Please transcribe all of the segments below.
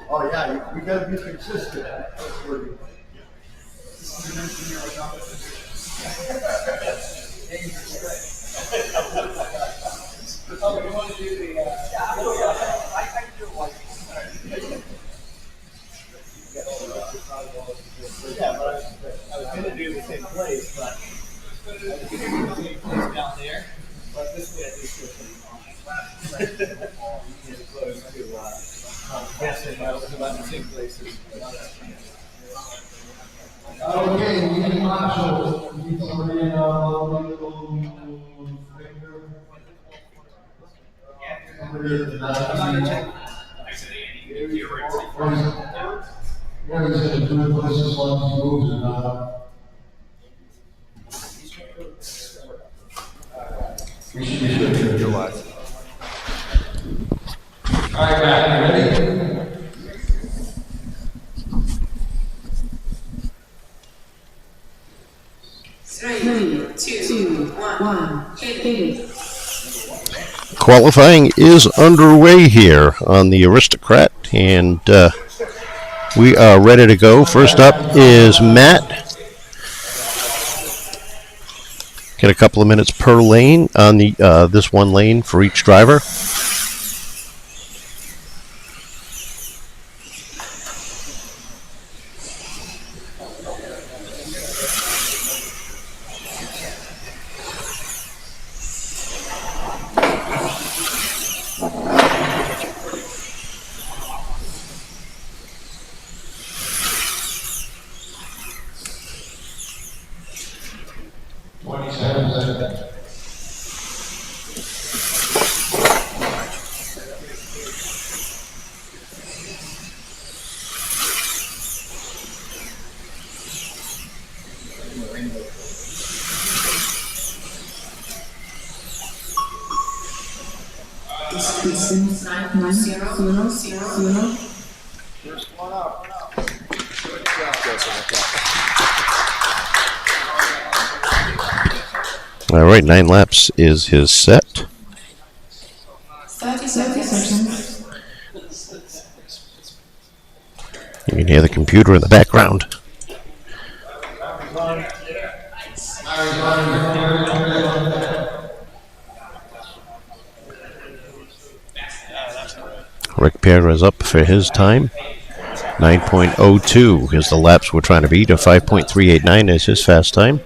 Oh yeah, we gotta be consistent. Oh, we want to do the, I can do it like. Yeah, but I was gonna do the same place, but I was gonna do the same place down there, but this way at least we're pretty close to, guessing I was about the same places. Okay, we need Marshall. We need somebody in local finger. Somebody in the back. Where is it? Do it places like he moves or not? We should be good for July. All right, Matt, you ready? Three, two, one, hit it. Qualifying is underway here on the Aristocrat, and we are ready to go. First up is Matt. Get a couple of minutes per lane on the this one lane for each driver. All right, 9 laps is his set. 30 seconds. You can hear the computer in the background. Rick Pear is up for his time. 9.02 is the laps we're trying to beat. A 5.389 is his fast time.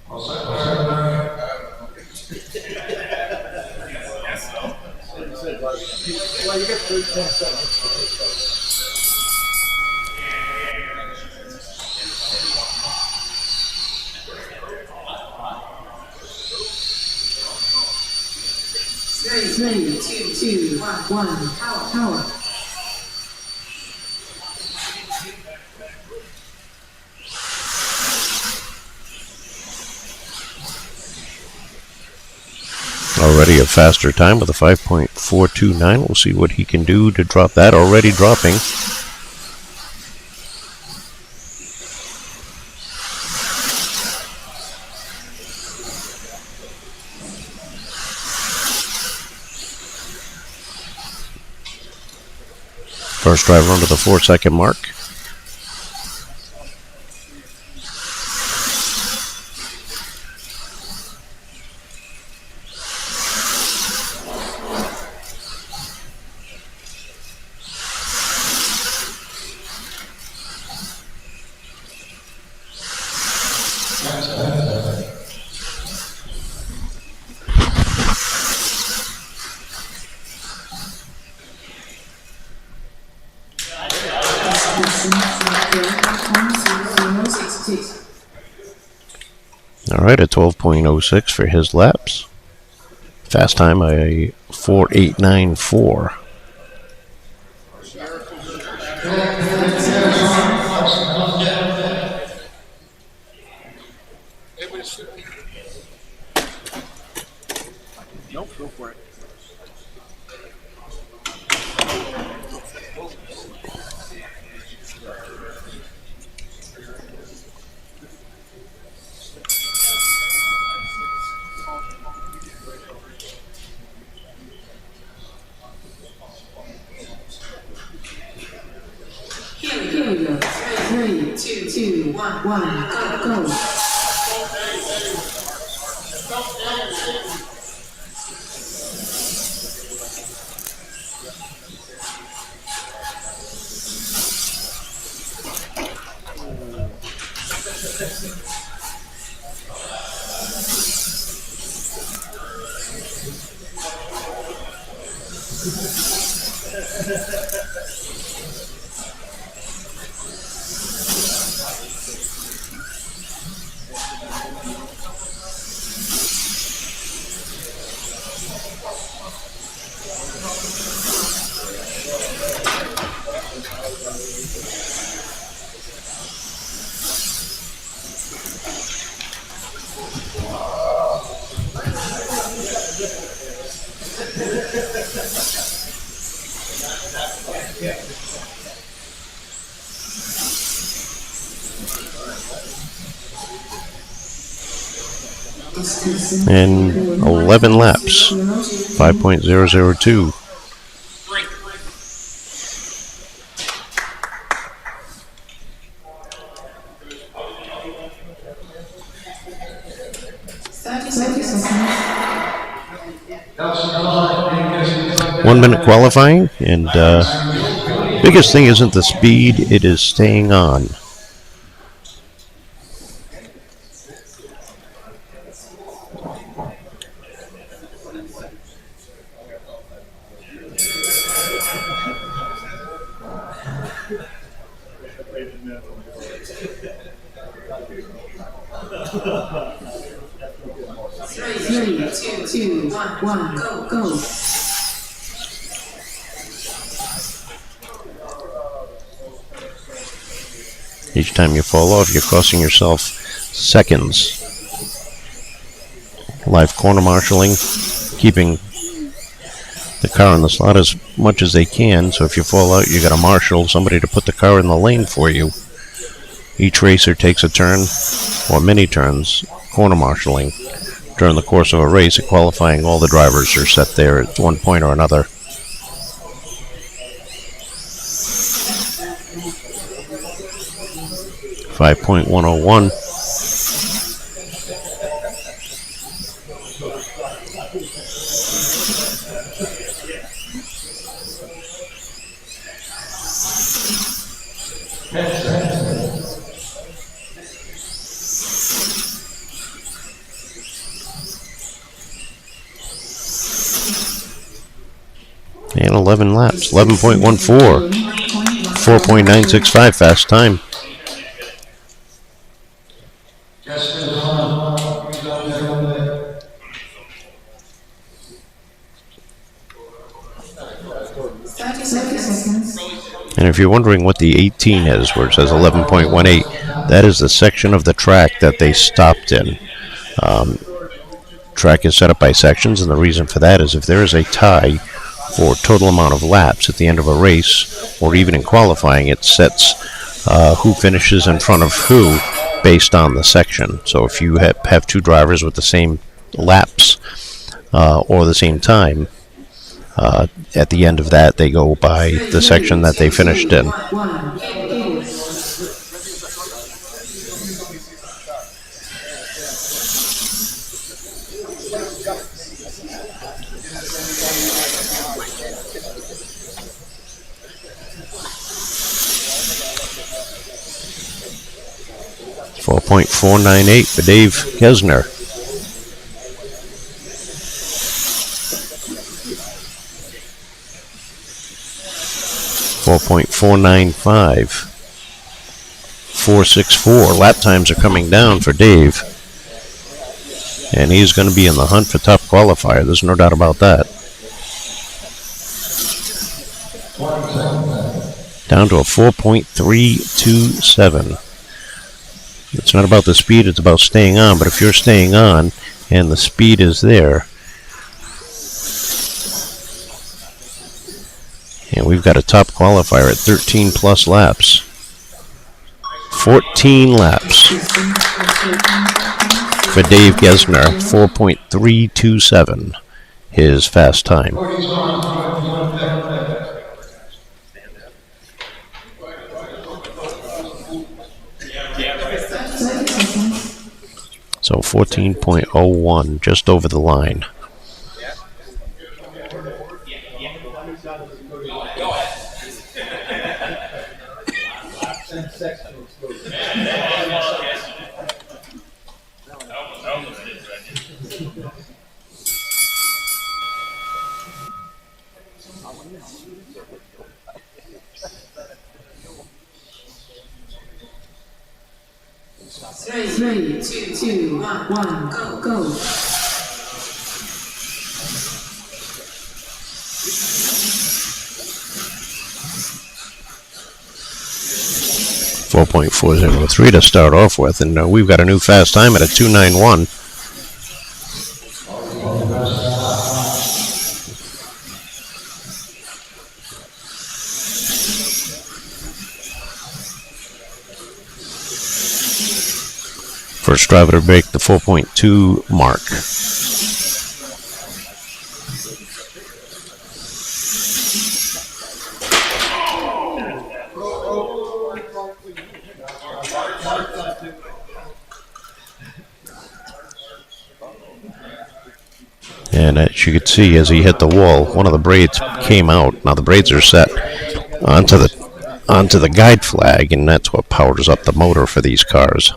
Well, you get 10 seconds. Three, two, one, power. Already a faster time with a 5.429. We'll see what he can do to drop that. Already dropping. First driver under the 4-second mark. Alright, a 12.06 for his laps. Fast time, a 4.894. Nope, go for it. Here we go. 3, 2, 1, go. And 11 laps. 5.002. One minute qualifying, and biggest thing isn't the speed, it is staying on. Three, two, one, go. Each time you fall off, you're costing yourself seconds. Live corner marshalling, keeping the car in the slot as much as they can, so if you fall out, you got to marshal somebody to put the car in the lane for you. Each racer takes a turn, or many turns, corner marshalling during the course of a race. At qualifying, all the drivers are set there at one point or another. .101. done 11 laps. 11.14. 4.965 fast time. Justin, on. He's up there over there. And if you're wondering what the 18 is, where it says 11.18, that is the section of the track that they stopped in. Track is set up by sections, and the reason for that is if there is a tie for total amount of laps at the end of a race, or even in qualifying, it sets who finishes in front of who based on the section. So if you have two drivers with the same laps or the same time, at the end of that, they go by the section that they finished in. 4.498 for Dave Gesner. .495. 464. Lap times are coming down for Dave. And he's going to be in the hunt for top qualifier. There's no doubt about that. Down to a 4.327. It's not about the speed, it's about staying on. But if you're staying on and the speed is there, and we've got a top qualifier at 13 plus laps. 14 laps for Dave Gesner, 4.327, his fast time. So 14.01, just over the line. Three, two, one, go. 4.403 to start off with, and we've got a new fast time at a 291. First driver to break the 4.2 mark. And as you could see, as he hit the wall, one of the braids came out. Now the braids are set onto the guide flag, and that's what powers up the motor for these cars.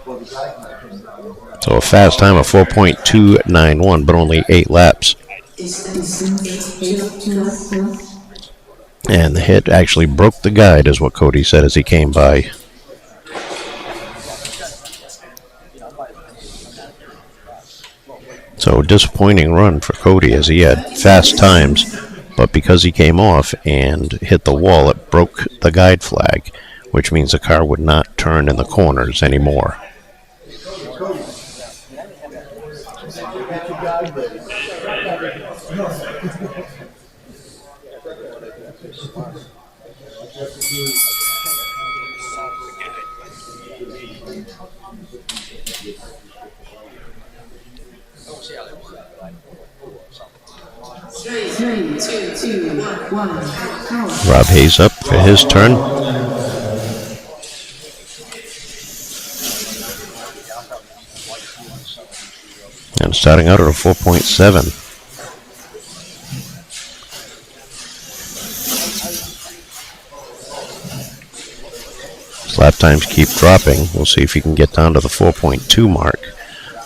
So a fast time of 4.291, but only 8 laps. And the hit actually broke the guide, is what Cody said as he came by. So disappointing run for Cody, as he had fast times, but because he came off and hit the wall, it broke the guide flag, which means the car would not turn in the corners anymore. Three, two, one, go. Rob Hayes up for his turn. And starting out at a 4.7. His lap times keep dropping. We'll see if he can get down to the 4.2 mark.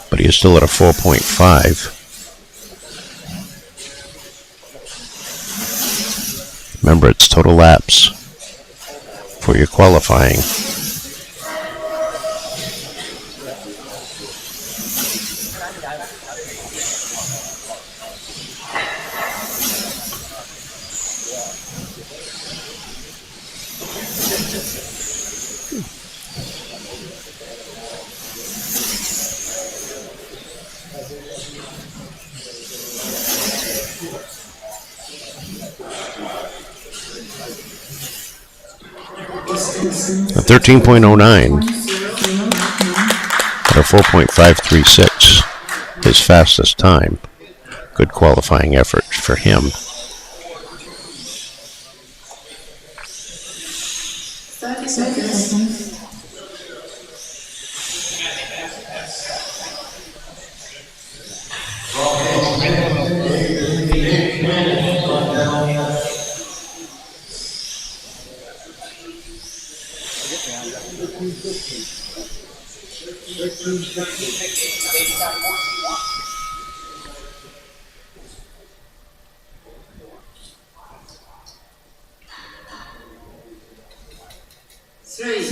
But he is still at a 4.5. Remember, it's total laps for your qualifying. A 13.09 at a 4.536, his fastest time. Good qualifying effort for him. 30 seconds.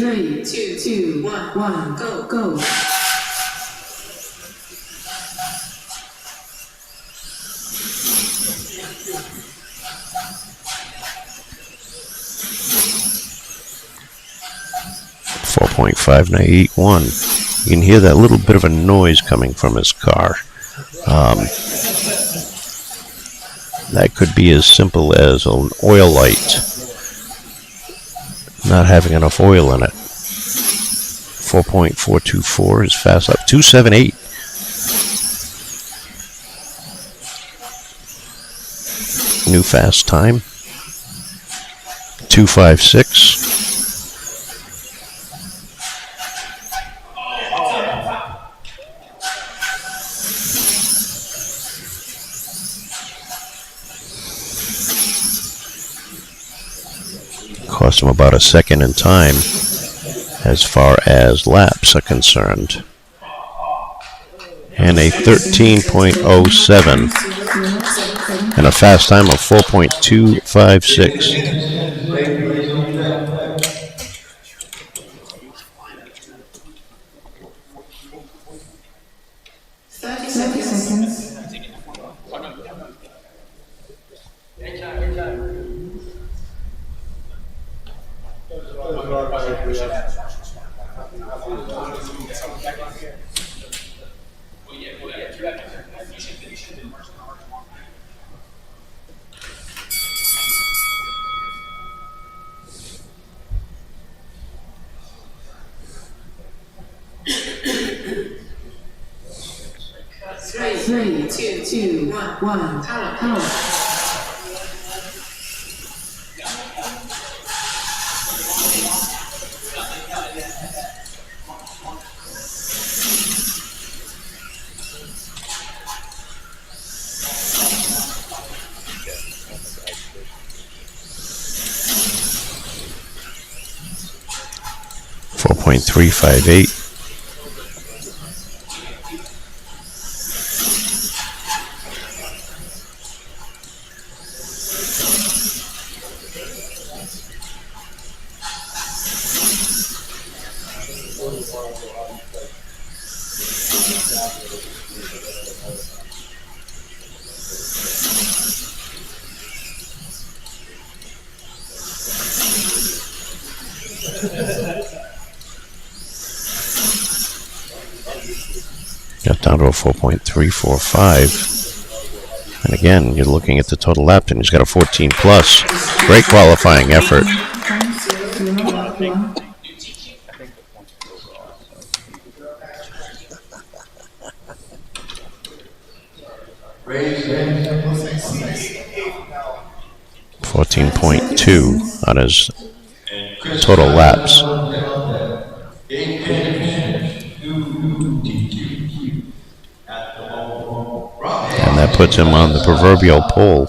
Three, two, one, go. 4.5981. You can hear that little bit of a noise coming from his car. That could be as simple as an oil light not having enough oil in it. 4.424 is fast up. 278. New fast time. 256. Cost him about a second in time as far as laps are concerned. And a 13.07 and a fast time of 4.256. Three, two, one, power. 4.358. Got down to a 4.345. And again, you're looking at the total lap, and he's got a 14 plus. Great qualifying effort. .2 on his total laps. And that puts him on the proverbial pole.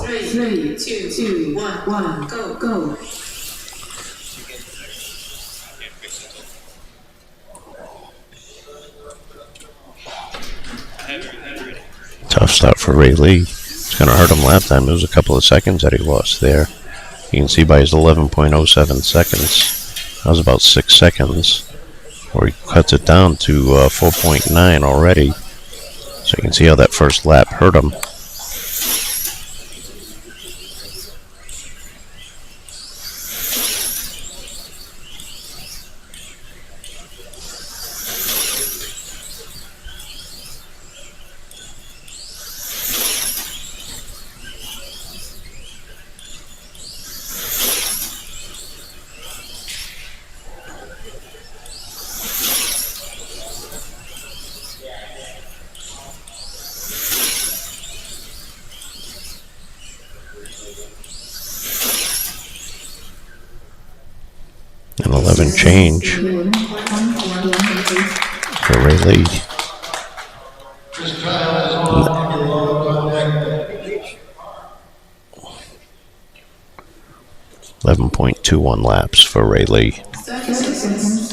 3, 2, 1, go. Tough start for Ray Lee. It's going to hurt him lap time. It was a couple of seconds that he lost there. You can see by his 11.07 seconds. That was about 6 seconds. Where he cuts it down to 4.9 already. So you can see how that first lap hurt him. An 11 change for Ray Lee. 11.21 laps for Ray Lee. 30 seconds.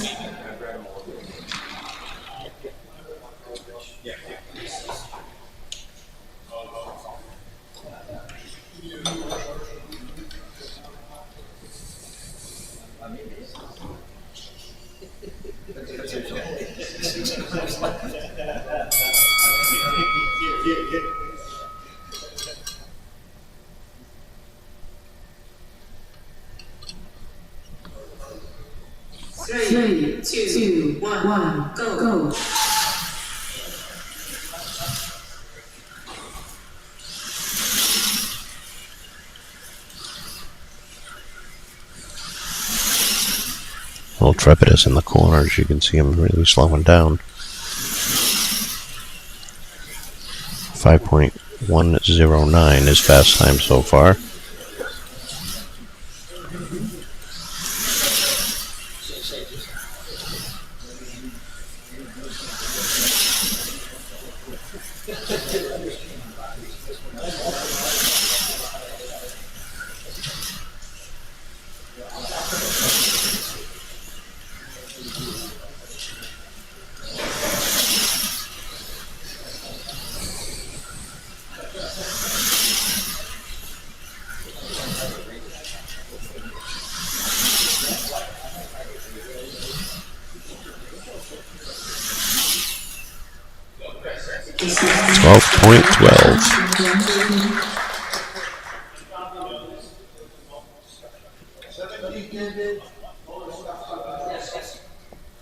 Three, two, one, go. A little trepidous in the corners. You can see him really slowing down. 5.109 is fast time so far. .12.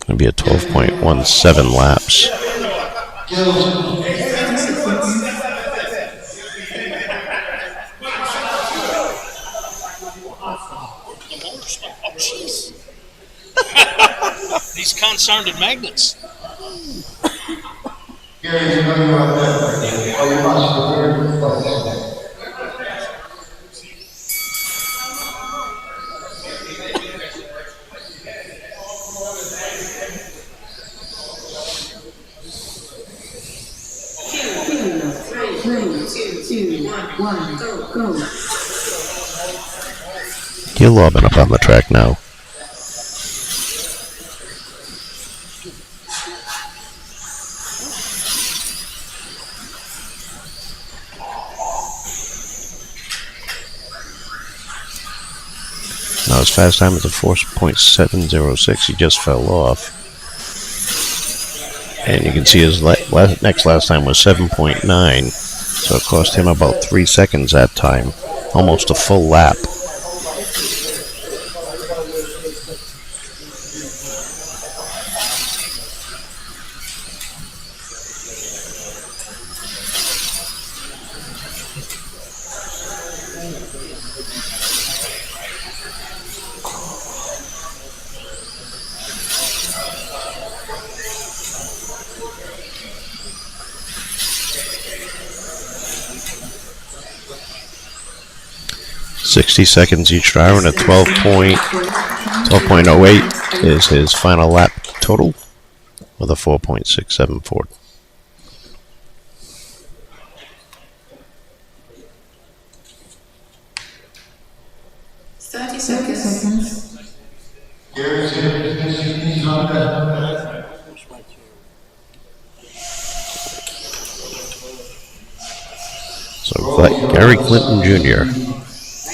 It'll be a 12.17 laps. These confounded magnets. Gary, you know you're out there. Oh, you must be very close. 3, 2, 1, go. You're lobbing up on the track now. Now his fast time is a 4.706. He just fell off. And you can see his next last time was 7.9. So it cost him about 3 seconds that time. Almost a full lap. .60 seconds each driver, and a 12.08 is his final lap total with a 4.674. Gary Clinton Jr.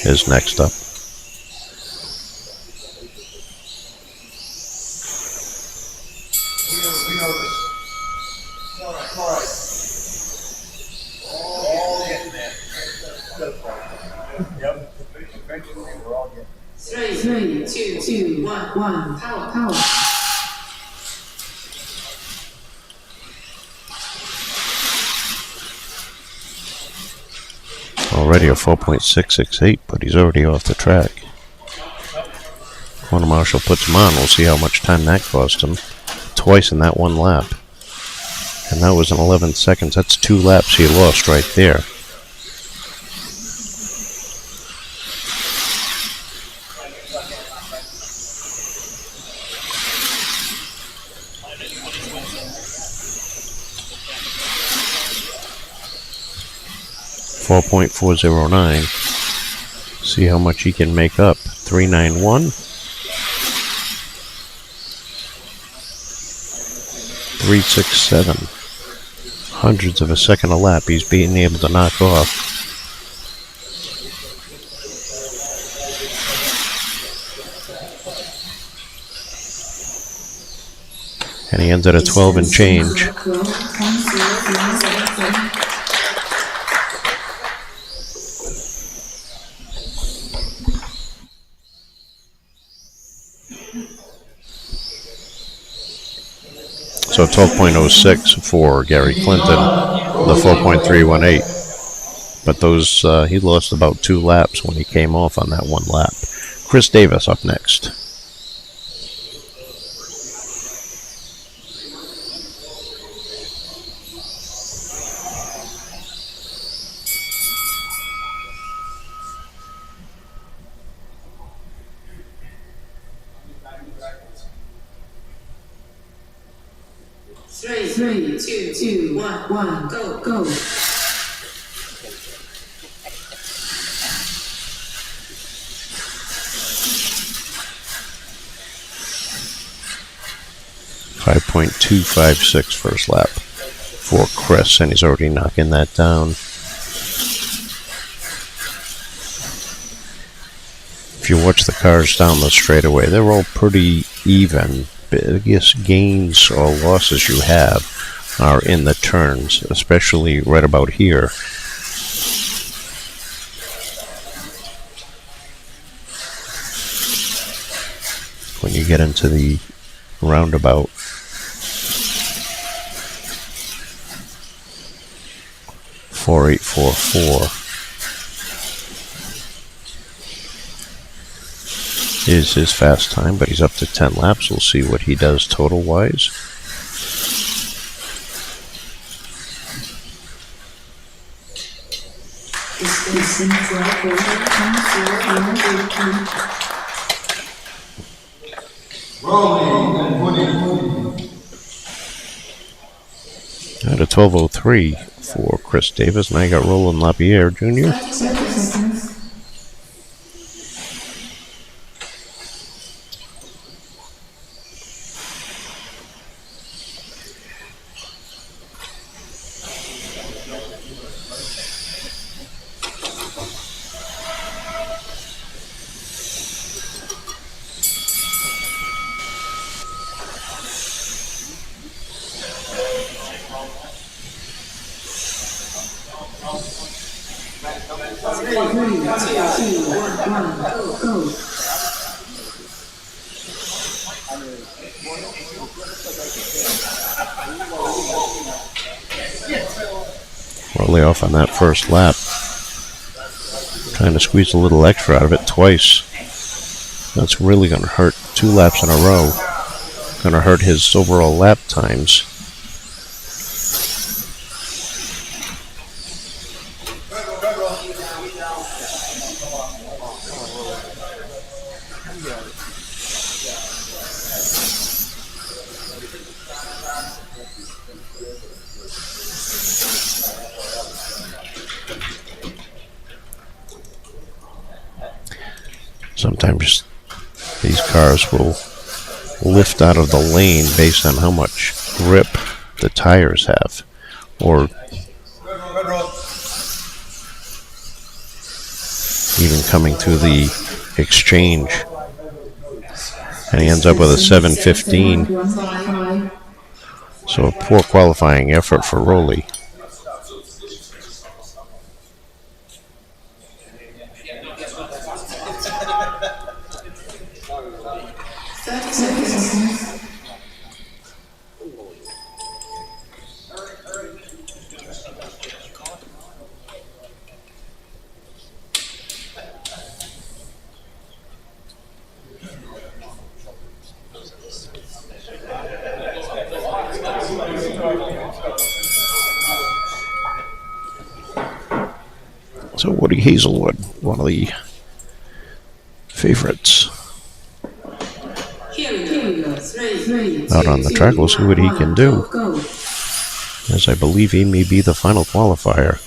is next up. Three, two, one. Power. Already a 4.668, but he's already off the track. Corner Marshall puts him on. We'll see how much time that cost him. Twice in that one lap. And that was in 11 seconds. That's 2 laps he lost right there. .409. See how much he can make up. 391. 367. Hundreds of a second a lap he's being able to knock off. And he ends at a 12 and change. So 12.06 for Gary Clinton, the 4.318. But those he lost about 2 laps when he came off on that one lap. Chris Davis up next. Three, two, one, go. .256 first lap for Chris, and he's already knocking that down. If you watch the cars down the straightaway, they're all pretty even. Biggest gains or losses you have are in the turns, especially right about here. When you get into the roundabout. .4844 is his fast time, but he's up to 10 laps. We'll see what he does total wise. At a 12:03 for Chris Davis. Now you got Roland Lapierre Jr. Well, off on that first lap. Trying to squeeze a little extra out of it twice. That's really going to hurt. 2 laps in a row. Going to hurt his overall lap times. Sometimes these cars will lift out of the lane based on how much grip the tires have, or even coming through the exchange. And he ends up with a 7:15. So a poor qualifying effort for Rowley. So Woody Hazelwood, one of the favorites out on the track. We'll see what he can do, as I believe he may be the final qualifier.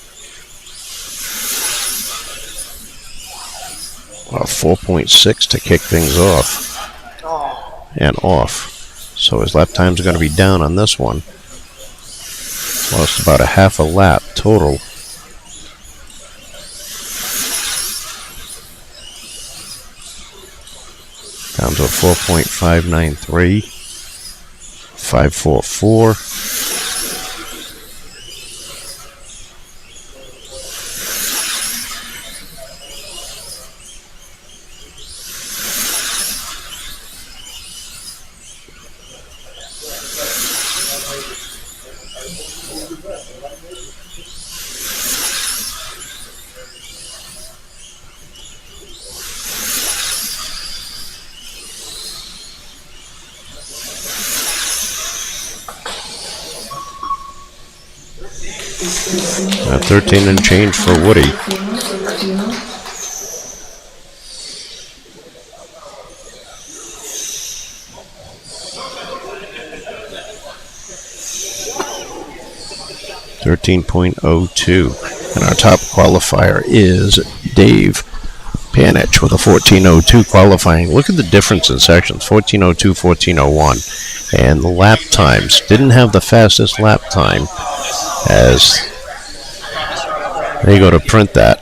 4.6 to kick things off and off. So his lap time's going to be down on this one. Lost about a half a lap total. Down to a 4.593, 544. A 13 and change for Woody. .02, and our top qualifier is Dave Panich with a 14:02 qualifying. Look at the difference in sections: 14:02, 14:01, and the lap times. Didn't have the fastest lap time, as they go to print that.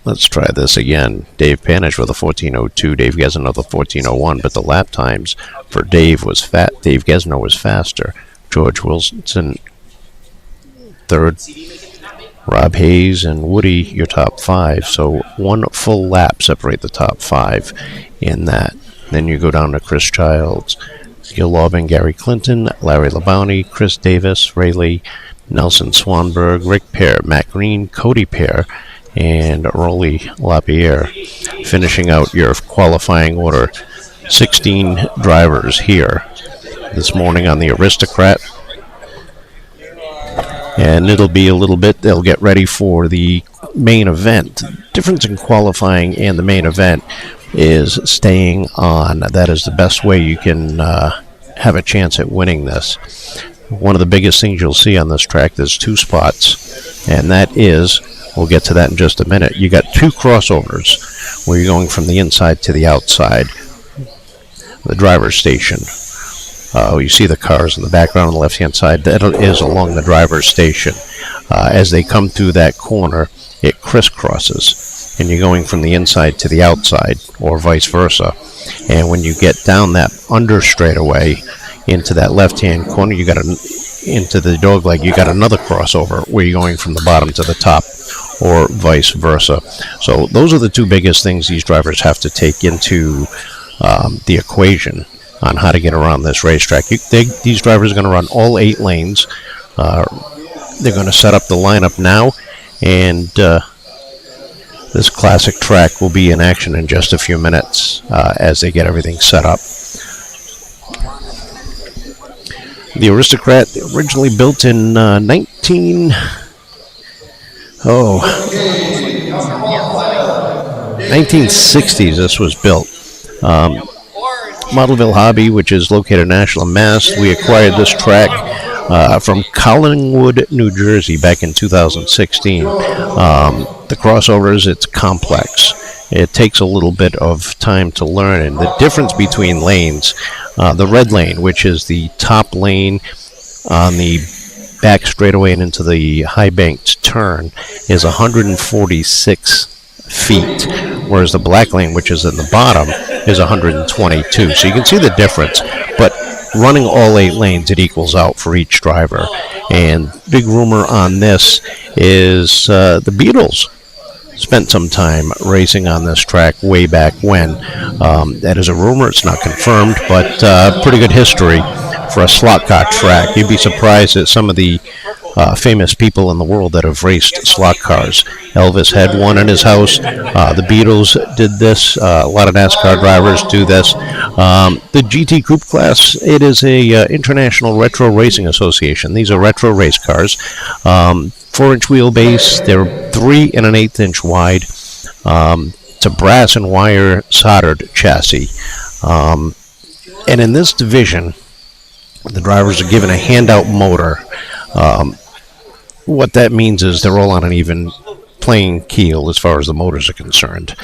Let's try this again. Dave Panich with a 14:02. Dave Gesner with a 14:01, but the lap times for Dave Gesner was faster. George Wilson third. Rob Hayes and Woody, your top five. So one full lap separate the top five in that. Then you go down to Chris Childs, Gil Aubin, Gary Clinton, Larry Labounty, Chris Davis, Ray Lee, Nelson Swanberg, Rick Pear, Matt Green, Cody Pear, and Rolly Lapierre. Finishing out your qualifying order, 16 drivers here this morning on the Aristocrat. And it'll be a little bit, they'll get ready for the main event. The difference in qualifying and the main event is staying on. That is the best way you can have a chance at winning this. One of the biggest things you'll see on this track, there's two spots, and that is, we'll get to that in just a minute, you got two crossovers where you're going from the inside to the outside, the driver's station. You see the cars in the background on the left-hand side. That is along the driver's station. As they come through that corner, it crisscrosses, and you're going from the inside to the outside, or vice versa. And when you get down that under straightaway into that left-hand corner, you got into the dogleg, you got another crossover where you're going from the bottom to the top, or vice versa. So those are the two biggest things these drivers have to take into the equation on how to get around this racetrack. These drivers are going to run all 8 lanes. They're going to set up the lineup now, and this classic track will be in action in just a few minutes as they get everything set up. The Aristocrat, originally built in 1960s, this was built. Modelville Hobby, which is located in Ashland, Mass. We acquired this track from Collingwood, New Jersey, back in 2016. The crossovers, it's complex. It takes a little bit of time to learn, and the difference between lanes, the red lane, which is the top lane on the back straightaway and into the high banked turn is 146 feet, whereas the black lane, which is in the bottom, is 122. So you can see the difference, but running all 8 lanes, it equals out for each driver. And big rumor on this is the Beatles spent some time racing on this track way back when. That is a rumor, it's not confirmed, but pretty good history for a slot car track. You'd be surprised at some of the famous people in the world that have raced slot cars. Elvis had one in his house. The Beatles did this. A lot of NASCAR drivers do this. The GT Coupe class, it is a International Retro Racing Association. These are retro race cars. 4-inch wheelbase. They're 3 1/8 inch wide. It's a brass and wire soldered chassis. And in this division, the drivers are given a handout motor. What that means is they're all on an even playing keel as far as the motors are concerned.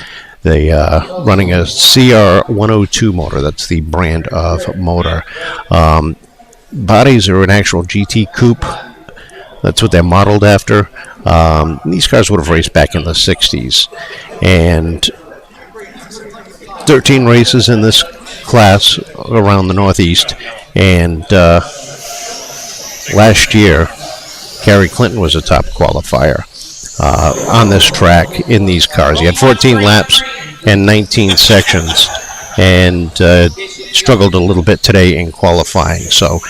They running a CR102 motor. That's the brand of motor. Bodies are an actual GT Coupe. That's what they're modeled after. These cars would have raced back in the 60s. And 13 races in this class around the Northeast. And last year, Gary Clinton was a top qualifier on this track in these cars. He had 14 laps and 19 sections, and struggled a little bit today in qualifying. So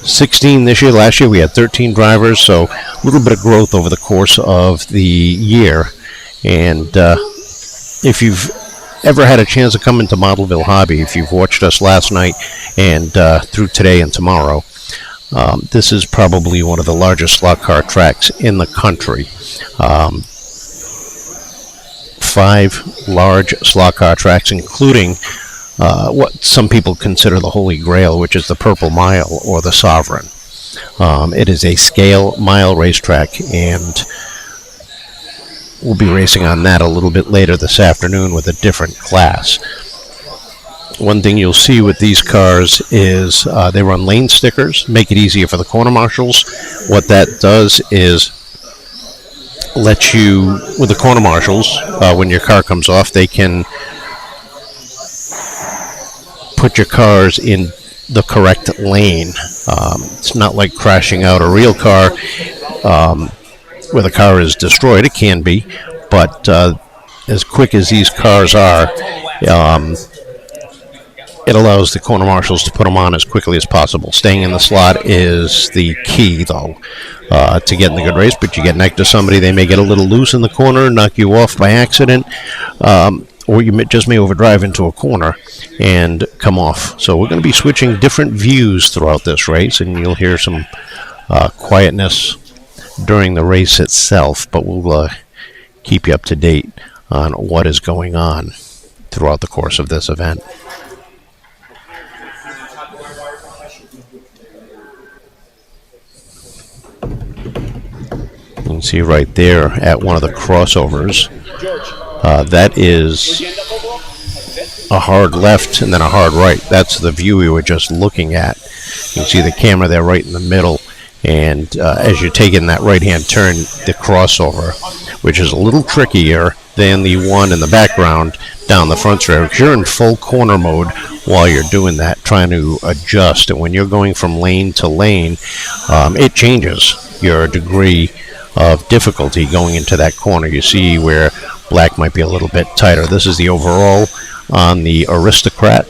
16 this year. Last year we had 13 drivers, so a little bit of growth over the course of the year. And if you've ever had a chance to come into Modelville Hobby, if you've watched us last night and through today and tomorrow, this is probably one of the largest slot car tracks in the country. 5 large slot car tracks, including what some people consider the Holy Grail, which is the Purple Mile or the Sovereign. It is a scale mile racetrack, and we'll be racing on that a little bit later this afternoon with a different class. One thing you'll see with these cars is they run lane stickers, make it easier for the corner marshals. What that does is let you, with the corner marshals, when your car comes off, they can put your cars in the correct lane. It's not like crashing out a real car where the car is destroyed. It can be, but as quick as these cars are, it allows the corner marshals to put them on as quickly as possible. Staying in the slot is the key, though, to getting the good race. But you get next to somebody, they may get a little loose in the corner, knock you off by accident, or you just may overdrive into a corner and come off. So we're going to be switching different views throughout this race, and you'll hear some quietness during the race itself, but we'll keep you up to date on what is going on throughout the course of this event. You can see right there at one of the crossovers, that is a hard left and then a hard right. That's the view we were just looking at. You can see the camera there right in the middle, and as you're taking that right-hand turn, the crossover, which is a little trickier than the one in the background down the front straight, because you're in full corner mode while you're doing that, trying to adjust. And when you're going from lane to lane, it changes your degree of difficulty going into that corner. You see where black might be a little bit tighter. This is the overall on the Aristocrat.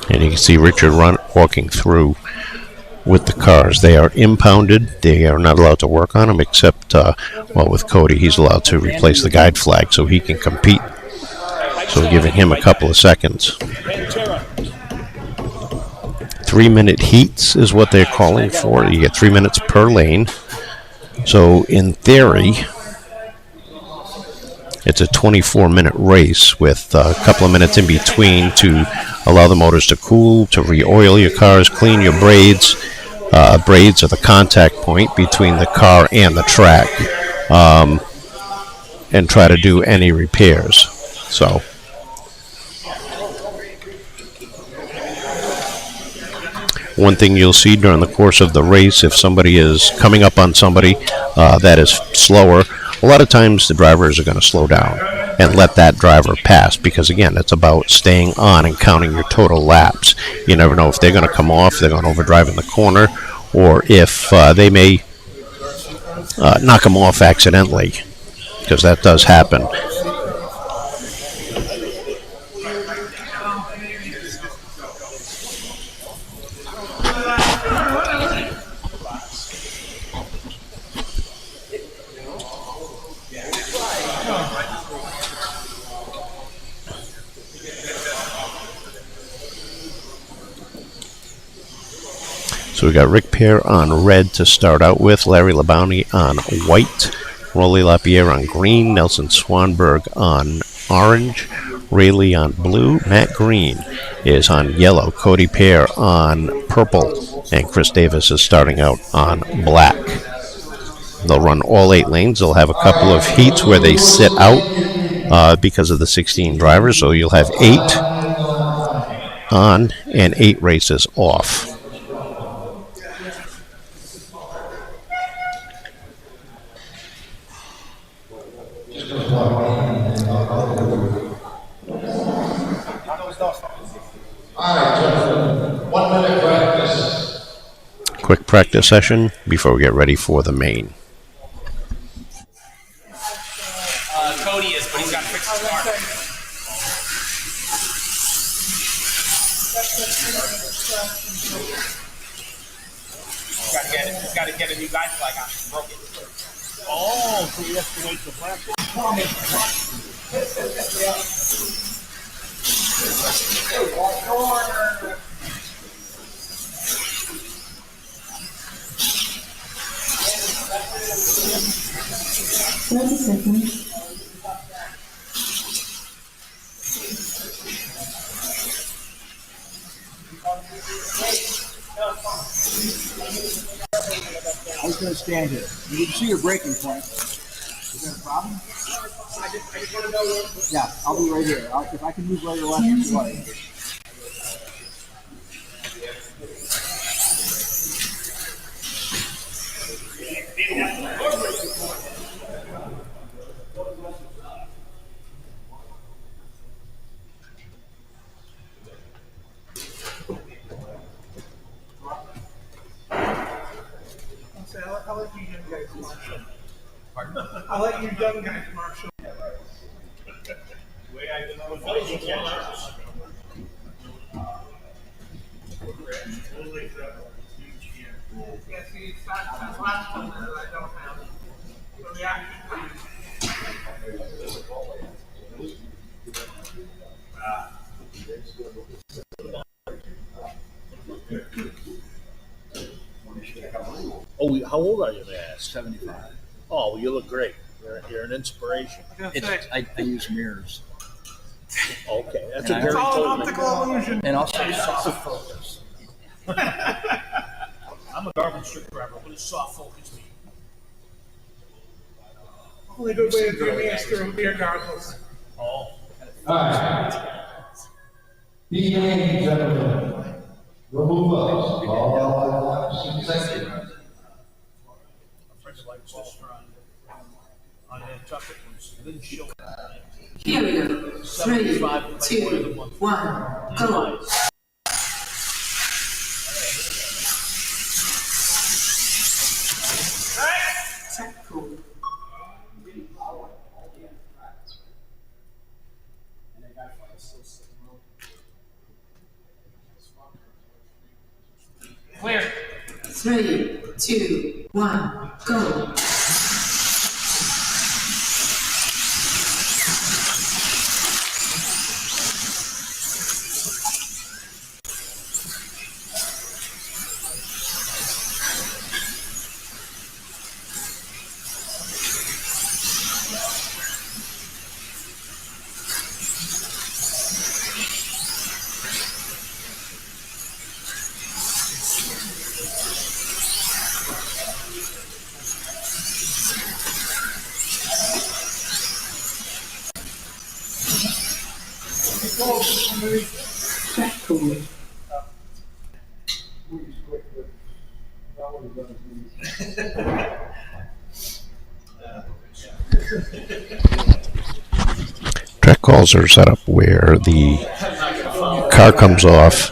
And you can see Richard walking through with the cars. They are impounded. They are not allowed to work on them, except, well, with Cody, he's allowed to replace the guide flag so he can compete. So giving him a couple of seconds. 3-minute heats is what they're calling for. You get 3 minutes per lane. So in theory, it's a 24-minute race with a couple of minutes in between to allow the motors to cool, to re-oil your cars, clean your braids. Braids are the contact point between the car and the track. and try to do any repairs. So one thing you'll see during the course of the race, if somebody is coming up on somebody that is slower, a lot of times the drivers are going to slow down and let that driver pass, because again, it's about staying on and counting your total laps. You never know if they're going to come off, they're going to overdrive in the corner, or if they may knock them off accidentally, because that does happen. So we got Rick Pear on red to start out with, Larry Labounty on white, Rolly Lapierre on green, Nelson Swanberg on orange, Rayleigh on blue, Matt Green is on yellow, Cody Pear on purple, and Chris Davis is starting out on black. They'll run all 8 lanes. They'll have a couple of heats where they sit out because of the 16 drivers, so you'll have 8 on and 8 races off. Quick practice session before we get ready for the main. Cody is, but he's got to fix his car. He's got to get a new guide flag on. It's broken. Oh, so he has to wait for practice. I was going to stand here. You can see your braking point. Is there a problem? Yeah, I'll be right here. If I can move right or left, it's right. I'll let you young guys marshal. I'll let you young guys marshal. Yeah, see, that's last one that I don't have. So yeah. Oh, how old are you, may I ask? 75. Oh, well, you look great. You're an inspiration. I use mirrors. Okay, that's And a I- very It's all an total. optical illusion. And also soft focus. I'm a garbage truck driver. What does soft focus mean? Only good way to do me is through beer goggles. Oh. Alright. PA, gentlemen. Remove us. All second. Friends like sister on Nantucket ones. Didn't show it. Here we go. 3, 2, 1, go. Tactical. Clear. 3, 2, 1, go. Track call. Track calls are set up where the car comes off,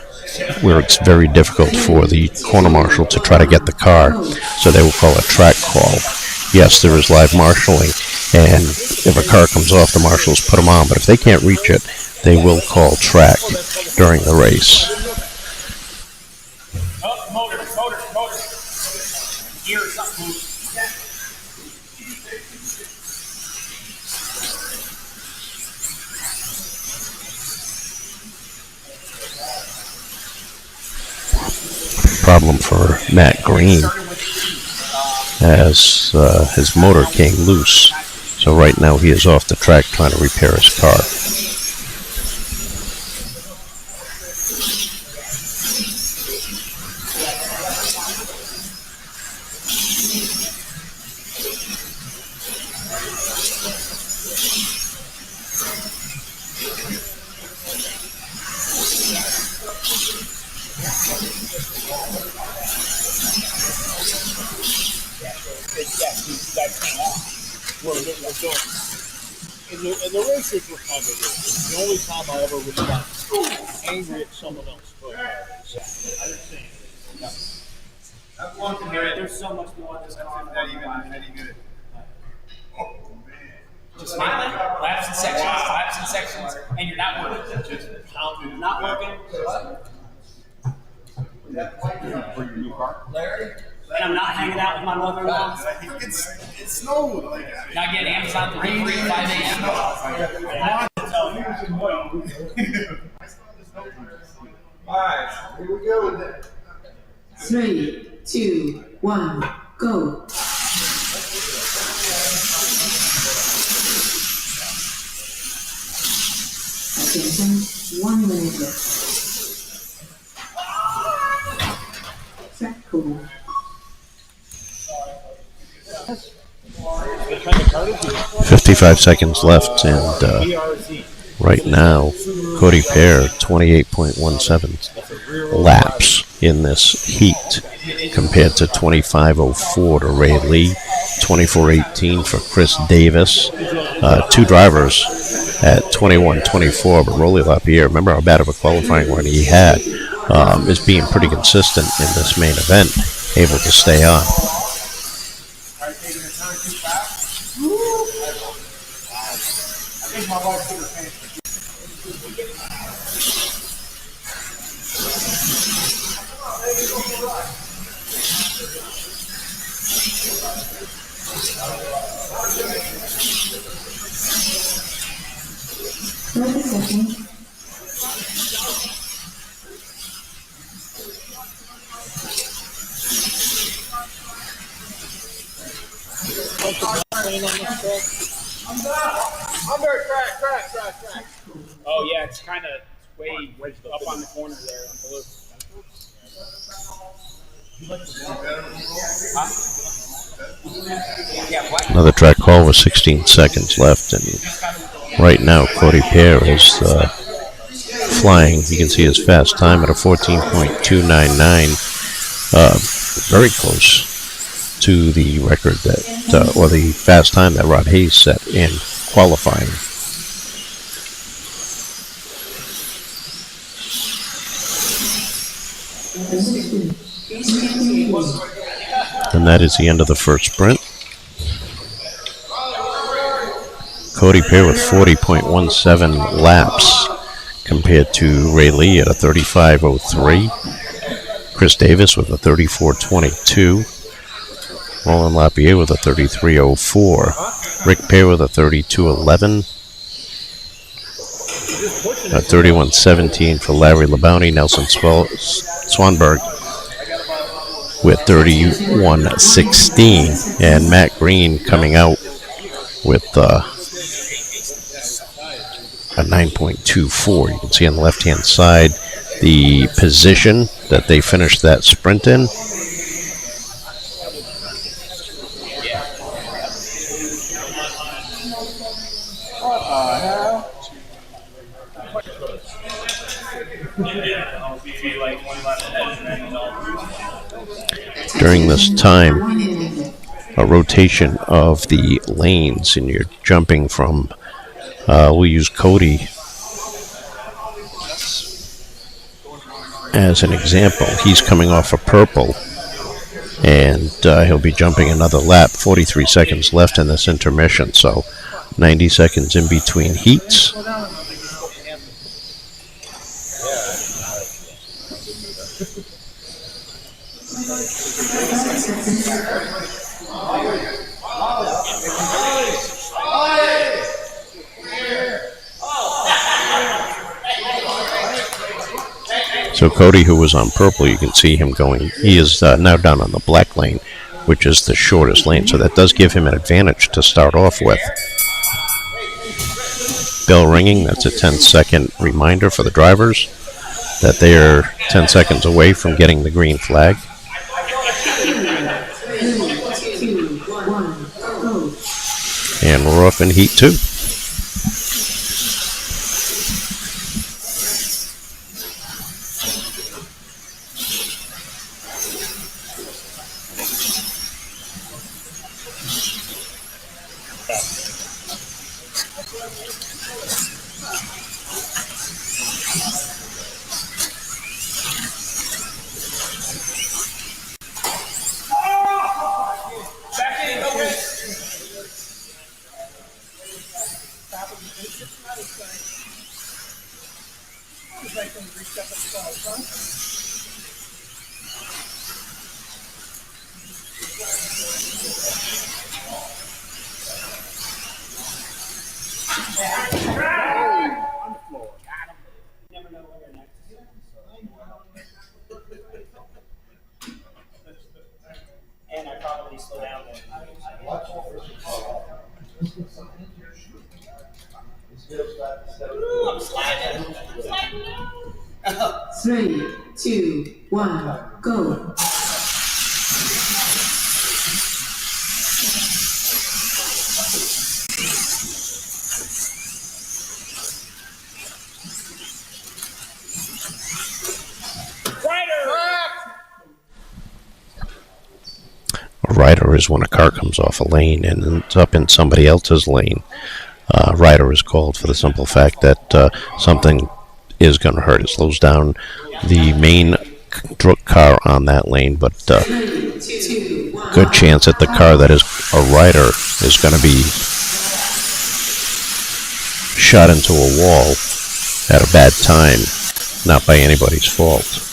where it's very difficult for the corner marshal to try to get the car, so they will call a track call. Yes, there is live marshalling, and if a car comes off, the marshals put them on, but if they can't reach it, they will call track during the race. Oh, motor. Gear or something. Problem for Matt Green, as his motor came loose, so right now he is off the track trying to repair his car. And the racers were kind of rude. It's the only time I ever really got angry at someone else. But I understand. That's one thing, there's so much more to this country that even any good. Just smiling, laps and sections, and you're not working. Just You're not working. For your new car? Larry? And I'm not hanging out with my mother-in-law. It snowed. Like, Not getting Amazon delivery at 5 a.m. Alright, here we go with it. 3, 2, 1, go. Attention, 1 minute left. Track call. 55 seconds left, and right now, Cody Pear, 28.17 laps in this heat, compared to 25.04 to Ray Lee, 24.18 for Chris Davis. Two drivers at 21.24, but Rolly Lapierre, remember how bad of a qualifying run he had, is being pretty consistent in this main event, able to stay on. Track. Oh yeah, it's kind of way up on the corner there on blue. Another track call with 16 seconds left, and right now Cody Pear is flying. You can see his fast time at a 14.299, very close to the record that, or the fast time that Rod Hayes set in qualifying. And that is the end of the first sprint. Cody Pear with 40.17 laps compared to Ray Lee at a 35.03. Chris Davis with a 34.22. Roland Lapierre with a 33.04. Rick Pear with a 32.11. 31.17 for Larry Labounty. Nelson Swanberg with 31.16. And Matt Green coming out with a 9.24. You can see on the left-hand side the position that they finished that sprint in. During this time, a rotation of the lanes, and you're jumping from, we'll use Cody as an example. He's coming off a purple, and he'll be jumping another lap. 43 seconds left in this intermission, so 90 seconds in between heats. So Cody, who was on purple, you can see him going. He is now down on the black lane, which is the shortest lane. So that does give him an advantage to start off with. Bell ringing. That's a 10-second reminder for the drivers that they are 10 seconds away from getting the green flag. 3, 2, 1, go. And we're off in heat 2. And I probably slow down there. 3, 2, 1, go. A rider is when a car comes off a lane and ends up in somebody else's lane. Rider is called for the simple fact that something is going to hurt. It slows down the main car on that lane, but good chance that the car that is a rider is going to be shot into a wall at a bad time, not by anybody's fault.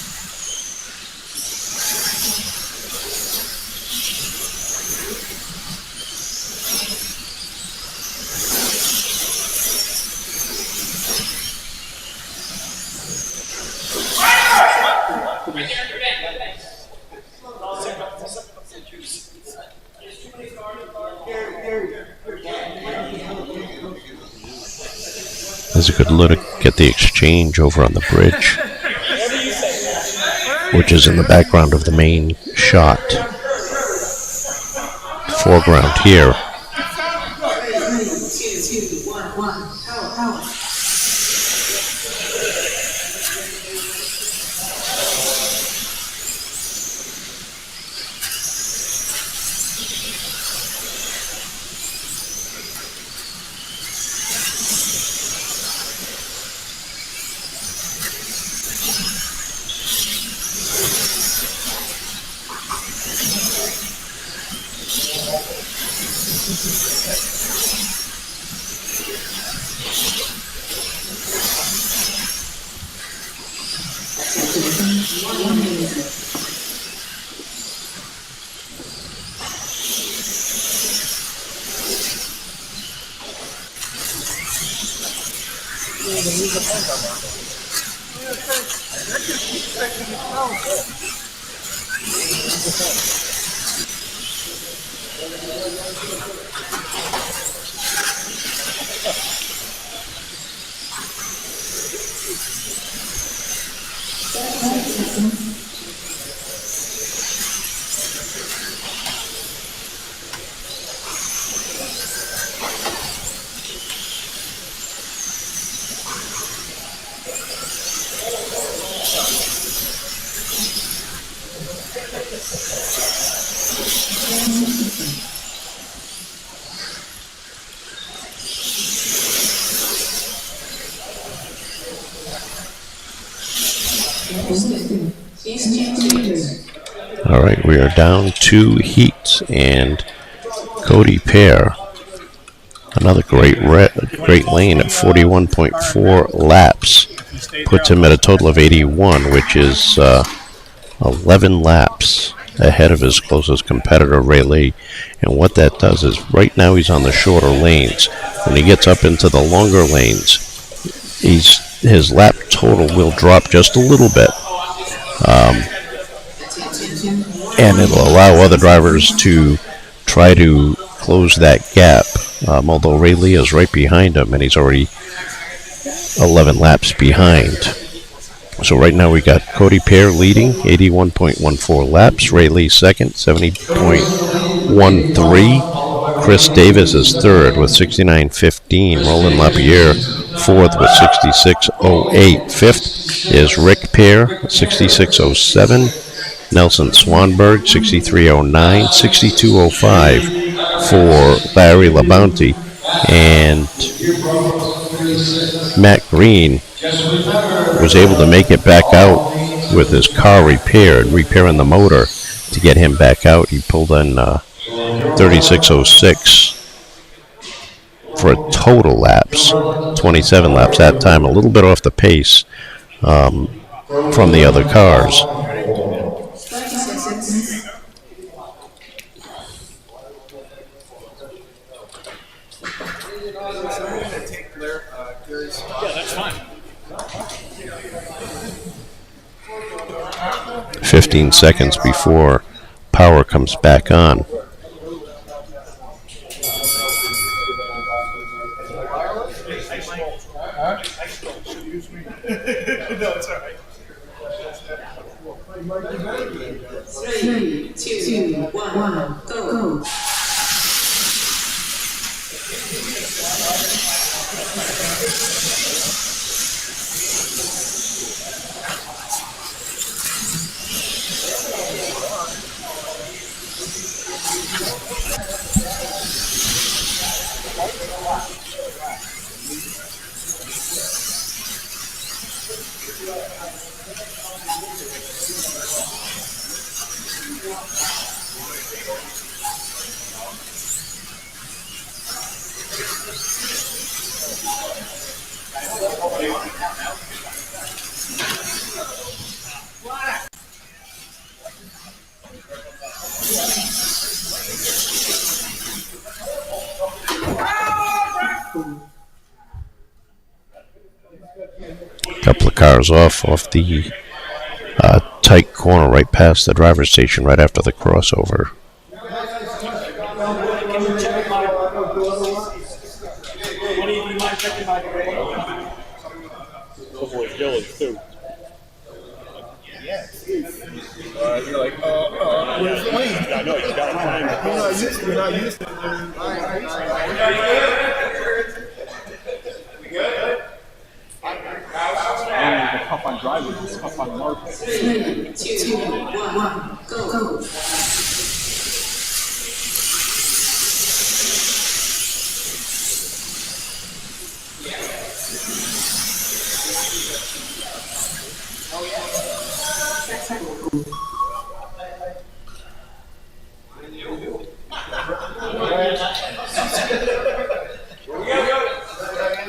There's a good look at the exchange over on the bridge, which is in the background of the main shot. Foreground here. 3, 2, 1, go. All right, we are down 2 heats, and Cody Pear, another great lane at 41.4 laps, puts him at a total of 81, which is 11 laps ahead of his closest competitor, Ray Lee. And what that does is, right now he's on the shorter lanes. When he gets up into the longer lanes, his lap total will drop just a little bit. And it'll allow other drivers to try to close that gap. Although Ray Lee is right behind him, and he's already 11 laps behind. So right now we got Cody Pear leading, 81.14 laps. Ray Lee second, 70.13. Chris Davis is third with 69.15. Roland Lapierre fourth with 66.08. Fifth is Rick Pear, 66.07. Nelson Swanberg, 63.09. 62.05 for Larry LaBounty. And Matt Green was able to make it back out with his car repairing the motor to get him back out. He pulled in 36.06 for a total laps, 27 laps that time, a little bit off the pace from the other cars. Yeah, that's fine. 15 seconds before power comes back on. No, it's all right. 3, 2, 1, go. Couple of cars off the tight corner right past the driver's station right after the crossover. Hopefully Billy too. You're like, where's the lane? Yeah, I know, you got time. You're not used to it. The tough on drivers, it's tough on markets. 3, 2, 1, go.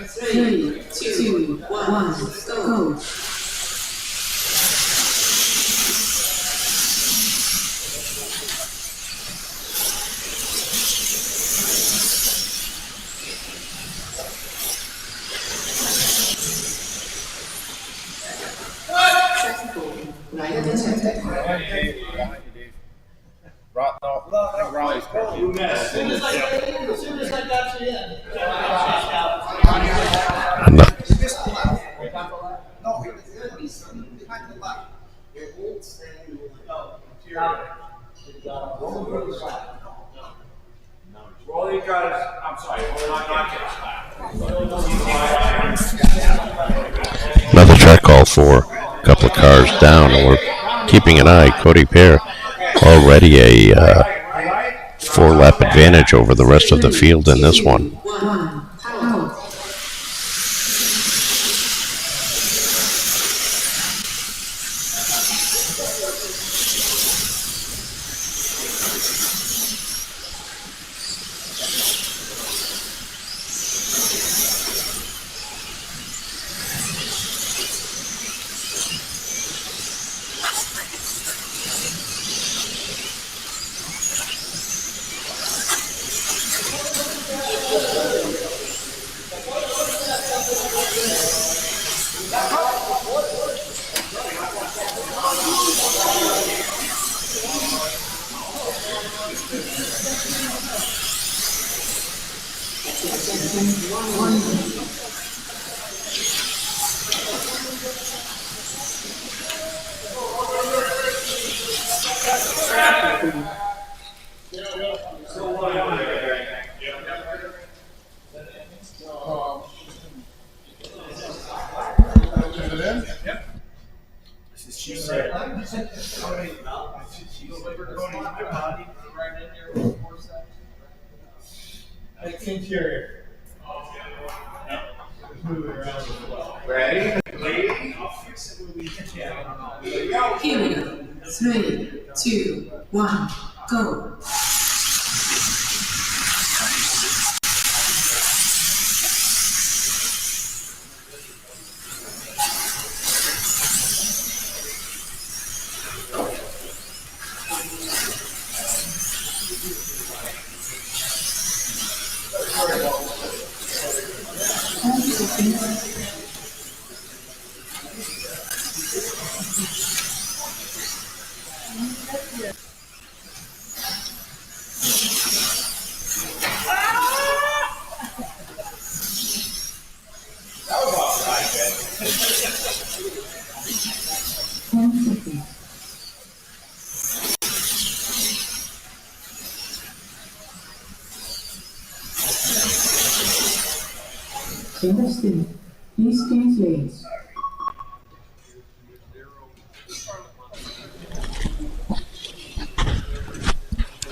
Three, two, one, go. Rider detected. I'm not. Another track call for a couple of cars down, and we're keeping an eye. Cody Pear already a 4-lap advantage over the rest of the field in this one. Interior. Period. 3, 2, 1, go. Understood. Please change lanes.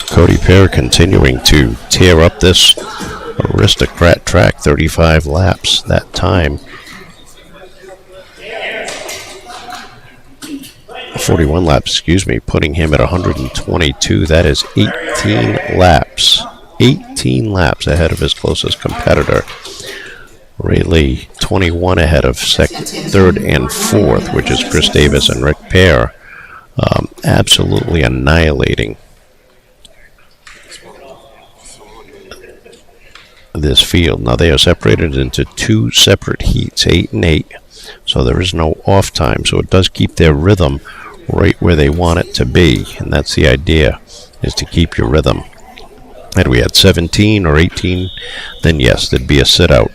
Cody Pear continuing to tear up this Aristocrat track, 35 laps that time. 41 laps, excuse me, putting him at 122. That is 18 laps. 18 laps ahead of his closest competitor. Ray Lee, 21 ahead of third and fourth, which is Chris Davis and Rick Pear. Absolutely annihilating this field. Now they are separated into two separate heats, 8 and 8, so there is no off time, so it does keep their rhythm right where they want it to be, and that's the idea, is to keep your rhythm. Had we had 17 or 18, then yes, there'd be a sit out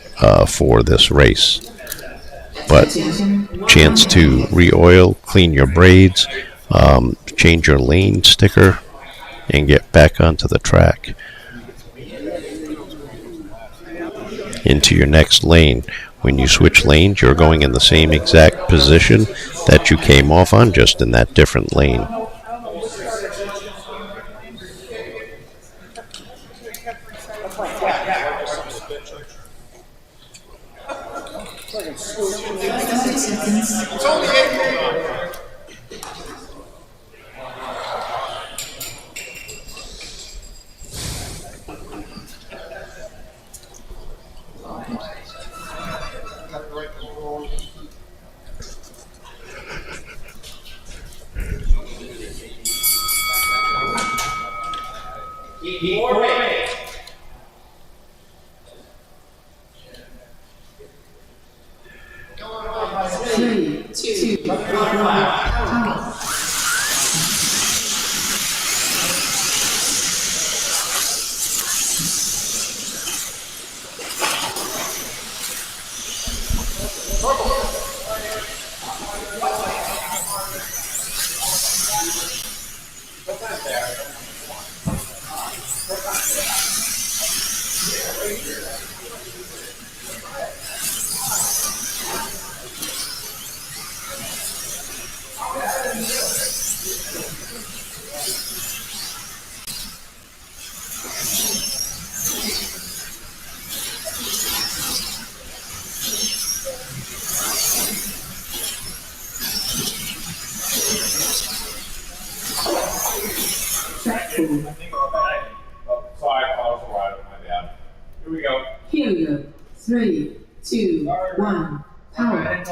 for this race, but chance to re-oil, clean your braids, change your lane sticker, and get back onto the track into your next lane. When you switch lanes, you're going in the same exact position that you came off on, just in that different lane. Three, two, one, Period. 3, 2, 1, power.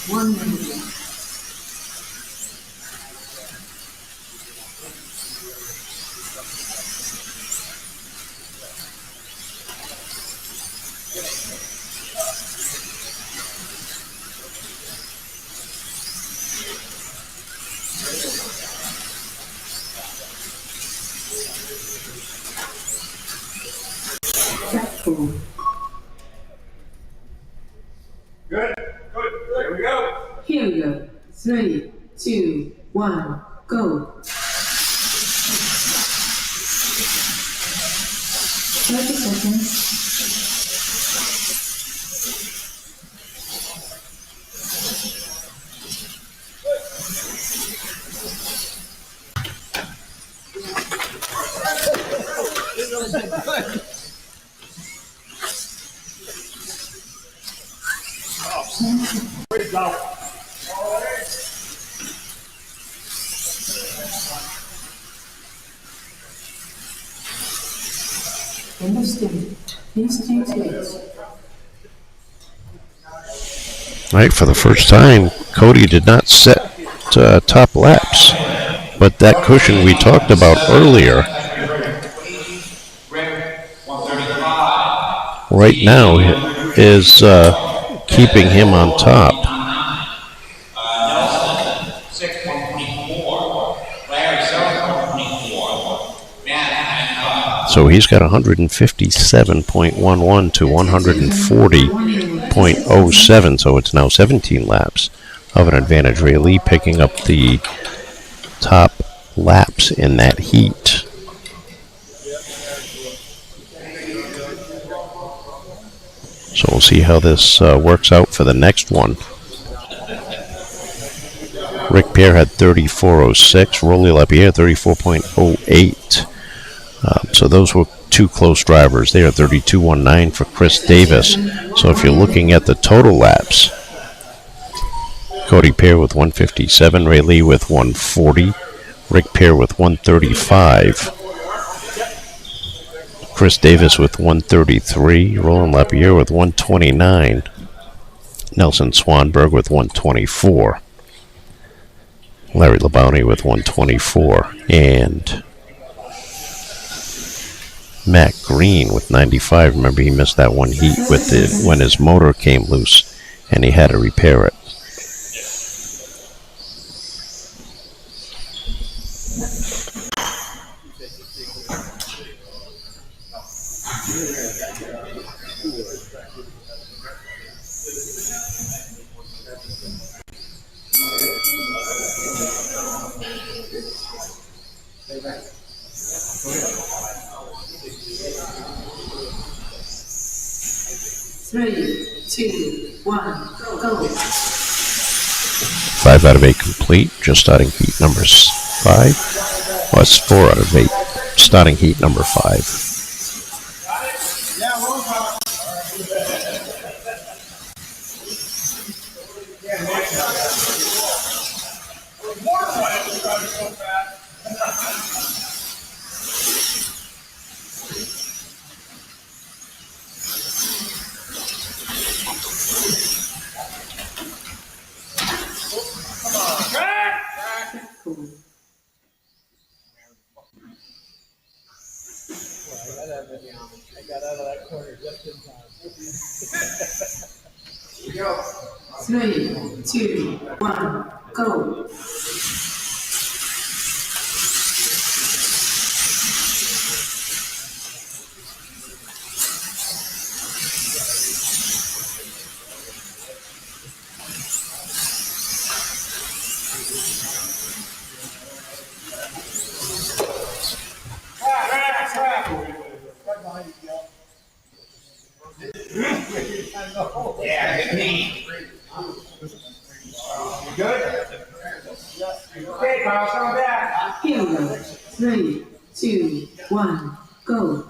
1 minute. Cool. Good. Here we go. Here we go. 3, 2, 1, go. 30 seconds. Great job. Understood. Please change it. All right, for the first time, Cody did not set top laps, but that cushion we talked about earlier, right now, is keeping him on top. So he's got 157.11 to 140.07, so it's now 17 laps of an advantage. Ray Lee picking up the top laps in that heat. So we'll see how this works out for the next one. Rick Pierre had 34.06, Rolly Lapierre 34.08. So those were two close drivers there, 32.19 for Chris Davis. So if you're looking at the total laps, Cody Pierre with 157, Ray Lee with 140, Rick Pierre with 135, Chris Davis with 133, Roland Lapierre with 129, Nelson Swanberg with 124, Larry Labounty with 124, and Matt Green with 95. Remember, he missed that one heat with when his motor came loose, and he had to repair it. Three, two, one, go. 5 out of 8 complete, just starting heat number 5. Well, it's 4 out of 8, starting heat number 5. I got out of that corner just in time. 3, 2, 1, go. Right behind you, Gil. Yeah, hit me. You good? Okay, Kyle, come back. Here we go. 3, 2, 1, go.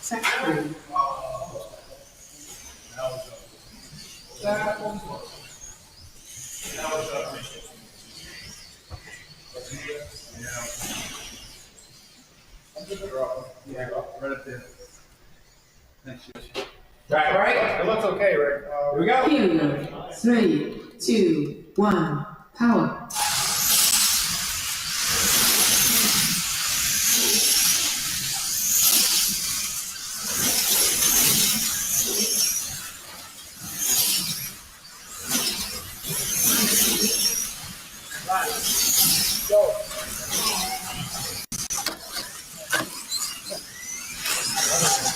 Second. Track right? It looks okay, Rick. Here we go. Here we go. 3, 2, 1, power.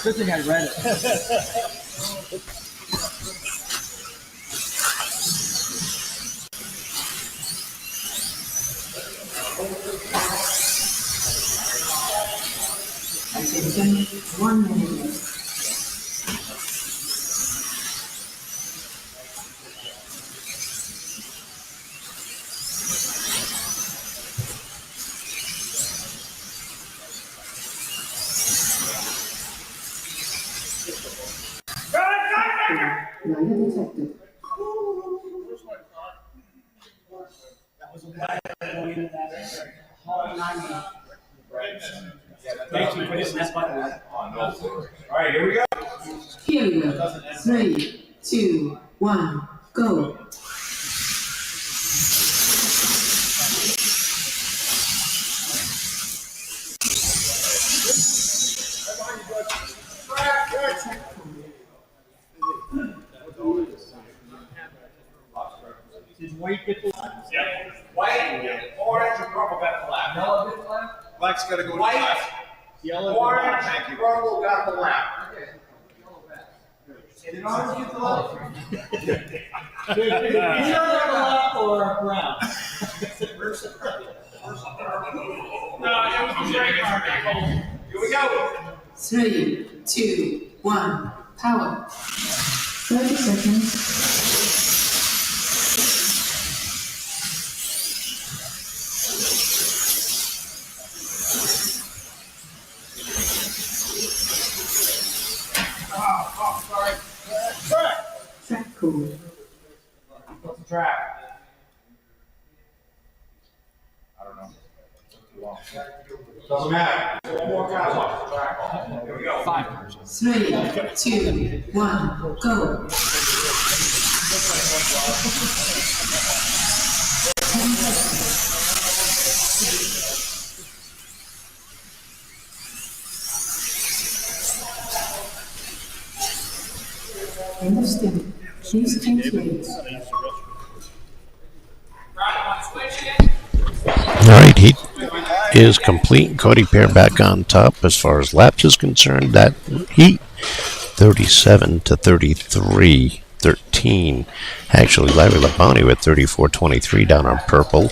Good thing I read it. Attention, 1 minute. Rider detected. All right, here we go. Here we go. 3, 2, 1, go. Did White get the line? Yeah. White, orange, and purple got the lap. Yellow get the lap? Black's got to go to White, five. Yellow. orange, and purple got the lap. Did orange get the lap? Did you get the lap or brown? No, it was the right card. Here we go. 3, 2, 1, power. 30 seconds. Track call. What's the track? I don't know. Too long. Doesn't matter. One more guy watch the track. Here we go. 5. 3, 2, 1, go. End of step. Please change lanes. All right, heat is complete. Cody Pair back on top as far as laps is concerned. That heat 37 to 33, 13. Actually, Larry Labonte with 34-23 down on purple.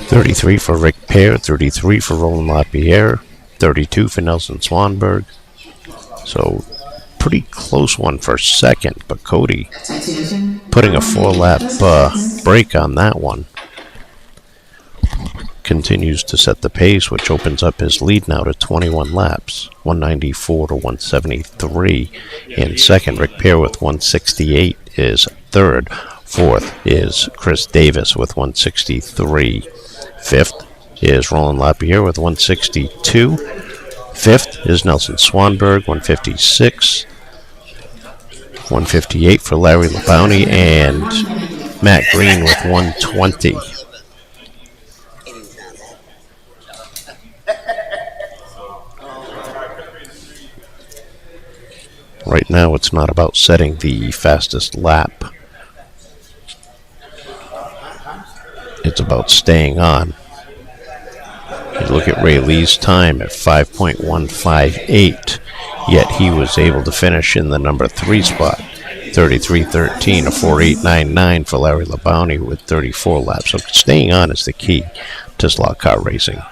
33 for Rick Pair, 33 for Roland LaPierre, 32 for Nelson Swanberg. So pretty close one for second, but Cody putting a 4-lap break on that one. Continues to set the pace, which opens up his lead now to 21 laps, 194 to 173. In second, Rick Pair with 168 is third. Fourth is Chris Davis with 163. Fifth is Roland LaPierre with 162. Fifth is Nelson Swanberg, 156. 158 for Larry Labonte, and Matt Green with 120. Right now, it's not about setting the fastest lap. It's about staying on. You look at Ray Lee's time at 5.158, yet he was able to finish in the number 3 spot, 33.13, a 4.899 for Larry Labounty with 34 laps. So staying on is the key to slot car racing.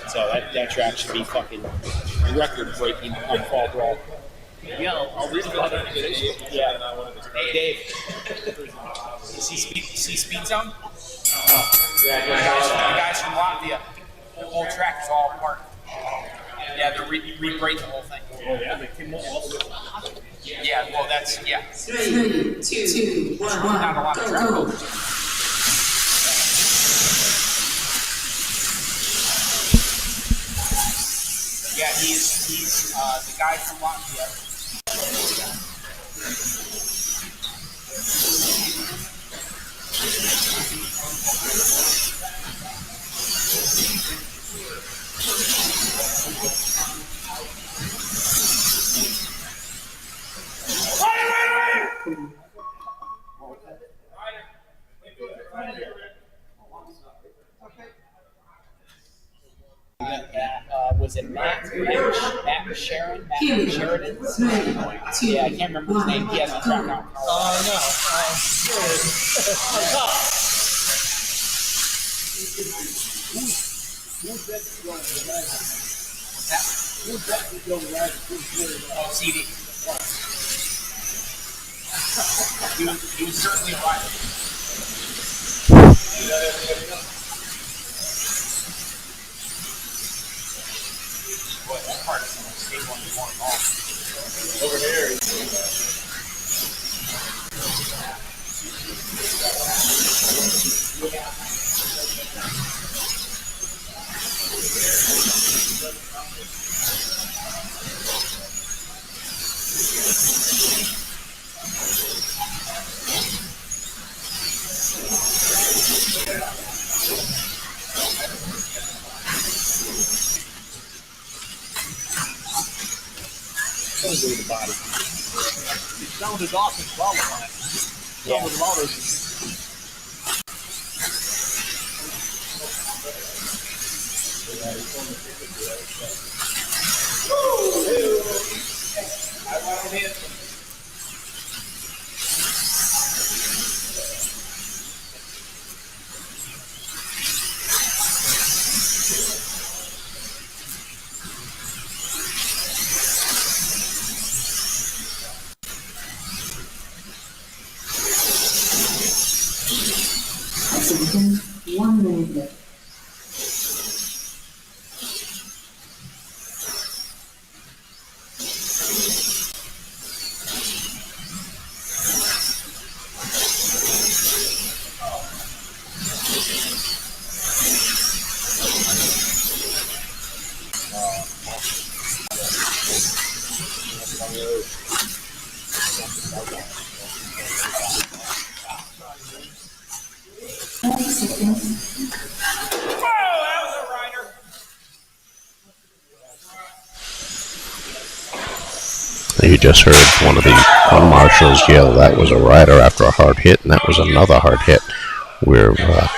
So that track should be fucking record-breaking on fall brawl. Yeah, I'll read about it. Yeah. Hey, Dave. You see Speed Zone? Yeah, the guys from Latvia. The whole track is all apart. Yeah, they're re-breaking the whole thing. Oh, yeah, they came up all this. Yeah, well, that's, yeah. 3, 2, 1, Not a lot of track. go. Yeah, he's the guy from Latvia. Was it Matt Sheridan? Yeah, I can't remember his name. He has a track out. No. Oh, CD. He was certainly right. Boy, that part is the same one you want all. Over here. Goes over the body. It sounded awesome qualifying. Yeah. Sounded louder. Lexington, 1 minute left. You just heard one of the marshals yell that was a rider after a hard hit, and that was another hard hit where the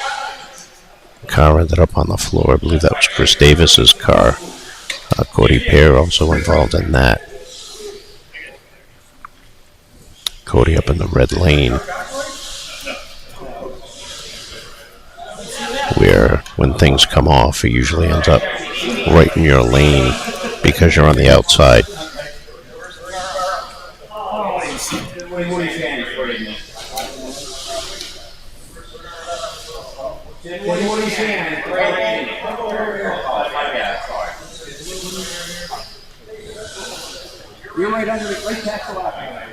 car ended up on the floor. I believe that was Chris Davis's car. Cody Pear also involved in that. Cody up in the red lane, where when things come off, it usually ends up right in your lane because you're on the outside. You're right under the right past the lap.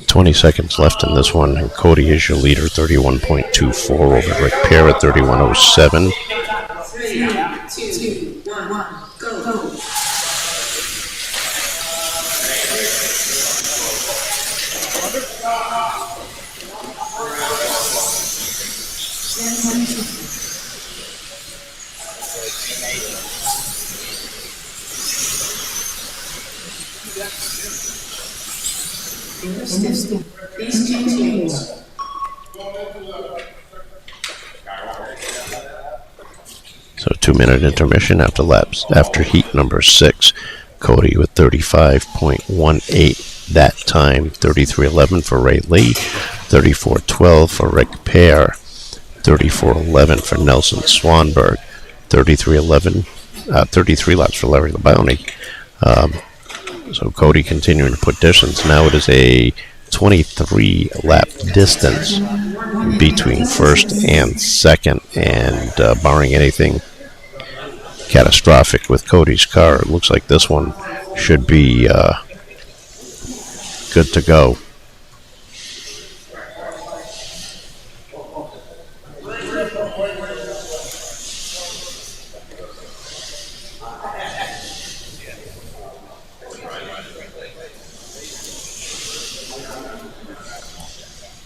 20 seconds left in this one, and Cody is your leader, 31.24 over Rick Pear at 31.07. 3, 2, 1, go. Please change lanes. So 2-minute intermission after heat number 6. Cody with 35.18 that time. 33.11 for Ray Lee. 34.12 for Rick Pear. 34.11 for Nelson Swanberg. 33.11, 33 laps for Larry LeBounty. So Cody continuing to put distance. Now it is a 23 lap distance between first and second, and barring anything catastrophic with Cody's car, it looks like this one should be good to go.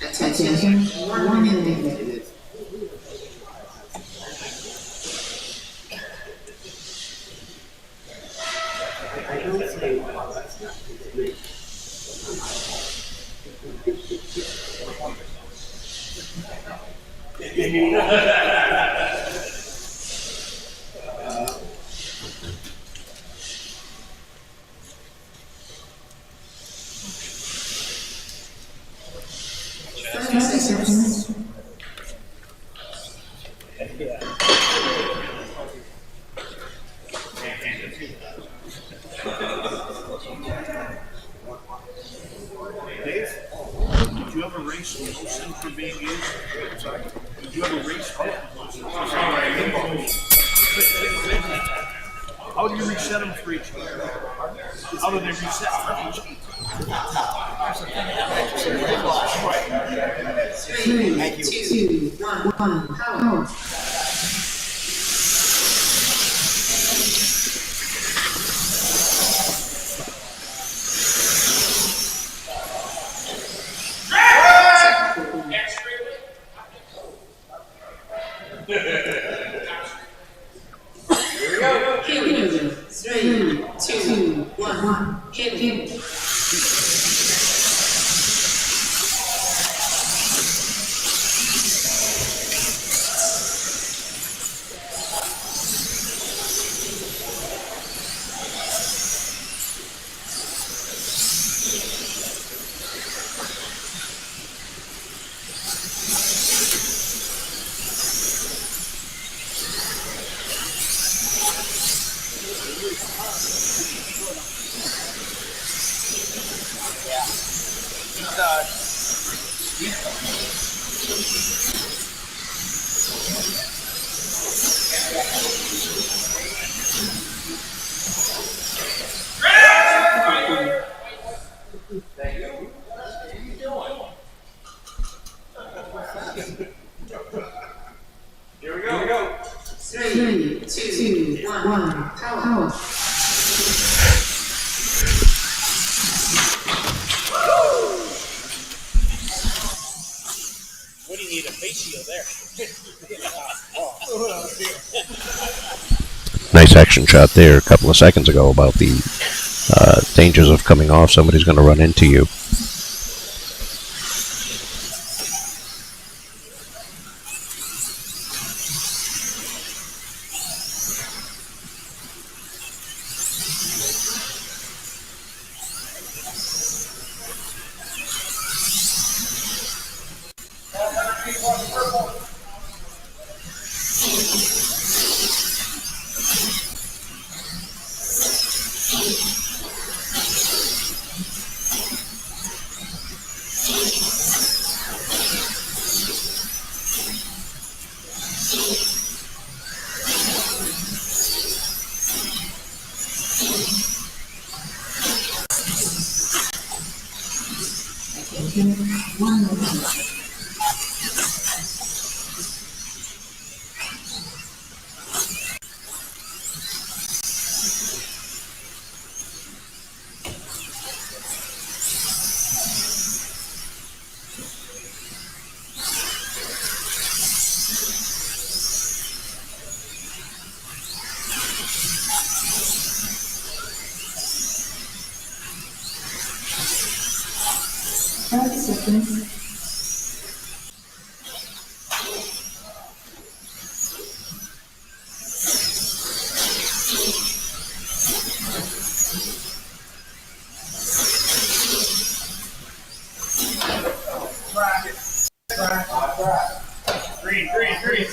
Attention, 1 minute. Dave, did you ever race Wilson for being used? Sorry? Did you ever race How do you reset them for each other? How do they reset for each other? 3, 2, 1, power. Here we go. 3, 2, 1, hit. Here we go. 3, 2, 1, power. What do you need, a face shield there? Nice action shot there a couple of seconds ago about the dangers of coming off. Somebody's going to run into you. 30 seconds. Green, green, green.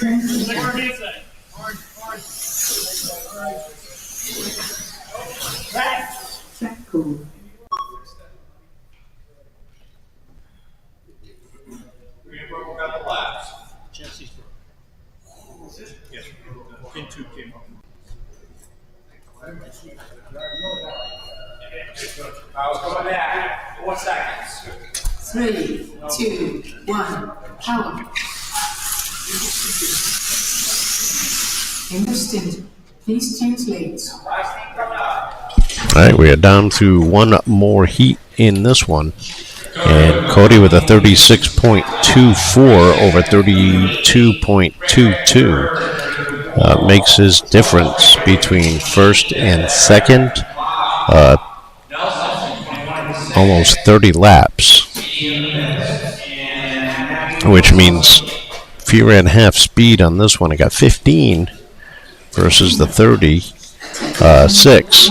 Like our man said. Orange, orange. Track call. Jesse's yes. Pin 2 came up. I was going back. 4 seconds. 3, 2, 1, power. End of stint. Please choose late. All right, we are down to one more heat in this one. And Cody with a 36.24 over 32.22 makes his difference between first and second. Almost 30 laps, which means if you ran half speed on this one, I got 15 versus the 36.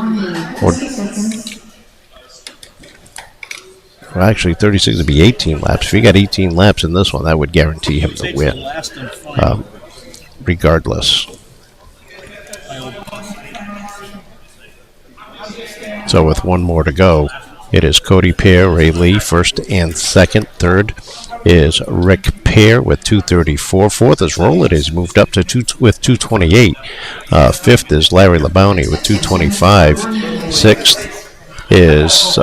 Well, actually, 36 would be 18 laps. If he got 18 laps in this one, that would guarantee him the win, regardless. So with one more to go, it is Cody Pear, Ray Lee, first and second. Third is Rick Pear with 2:34. Fourth is Roland, he's moved up to with 2:28. Fifth is Larry Labounty with 2:25. Sixth is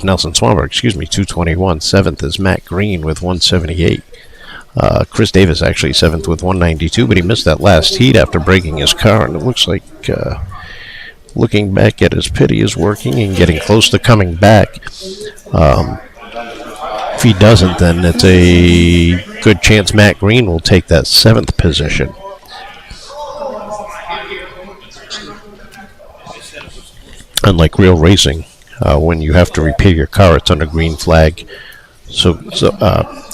Nelson Swanberg, 2:21. Seventh is Matt Green with 1:78. Chris Davis actually seventh with 192, but he missed that last heat after breaking his car, and it looks like looking back at his pit, he is working and getting close to coming back. If he doesn't, then it's a good chance Matt Green will take that 7th position. Unlike real racing, when you have to repair your car, it's under green flag. So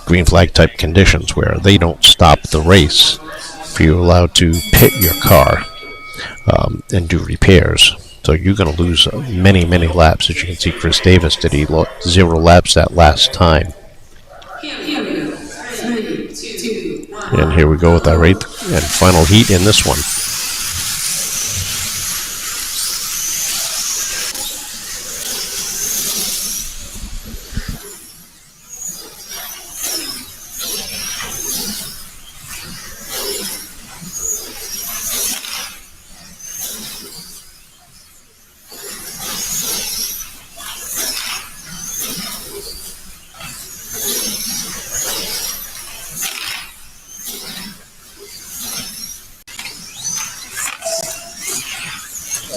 green flag type conditions where they don't stop the race if you're allowed to pit your car and do repairs. So you're going to lose many, many laps. As you can see, Chris Davis did 0 laps that last time. And here we go with our 8th and final heat in this one.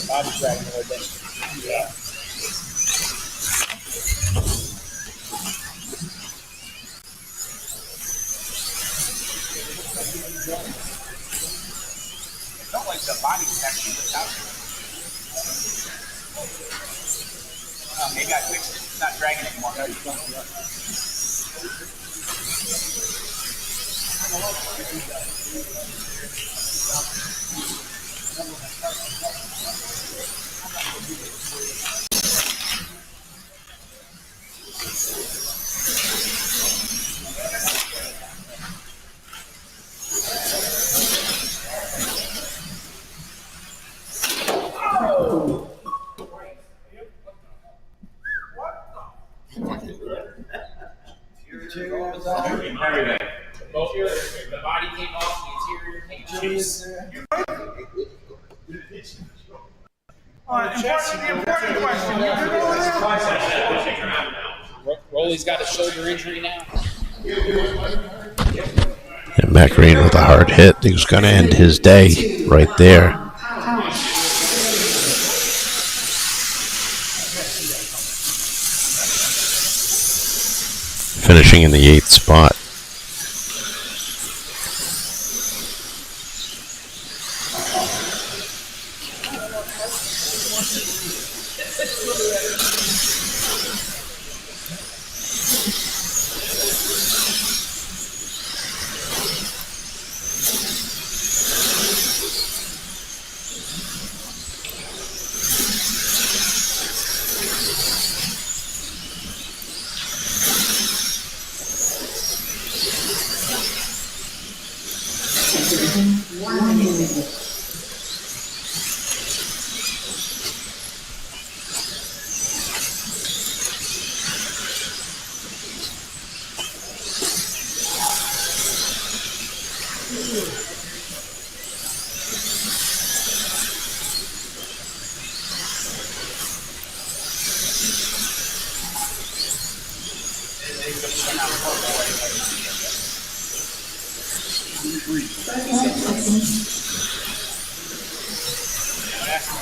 Body's dragging a little bit. Yeah. It felt like the body was actually lift out. Maybe I fixed it. It's not dragging anymore. The body came off, the interior came Important question. You good over there? Rolly's got a shoulder injury now. And Matt Green with a hard hit. He was going to end his day right there. Finishing in the 8th spot. 1 minute.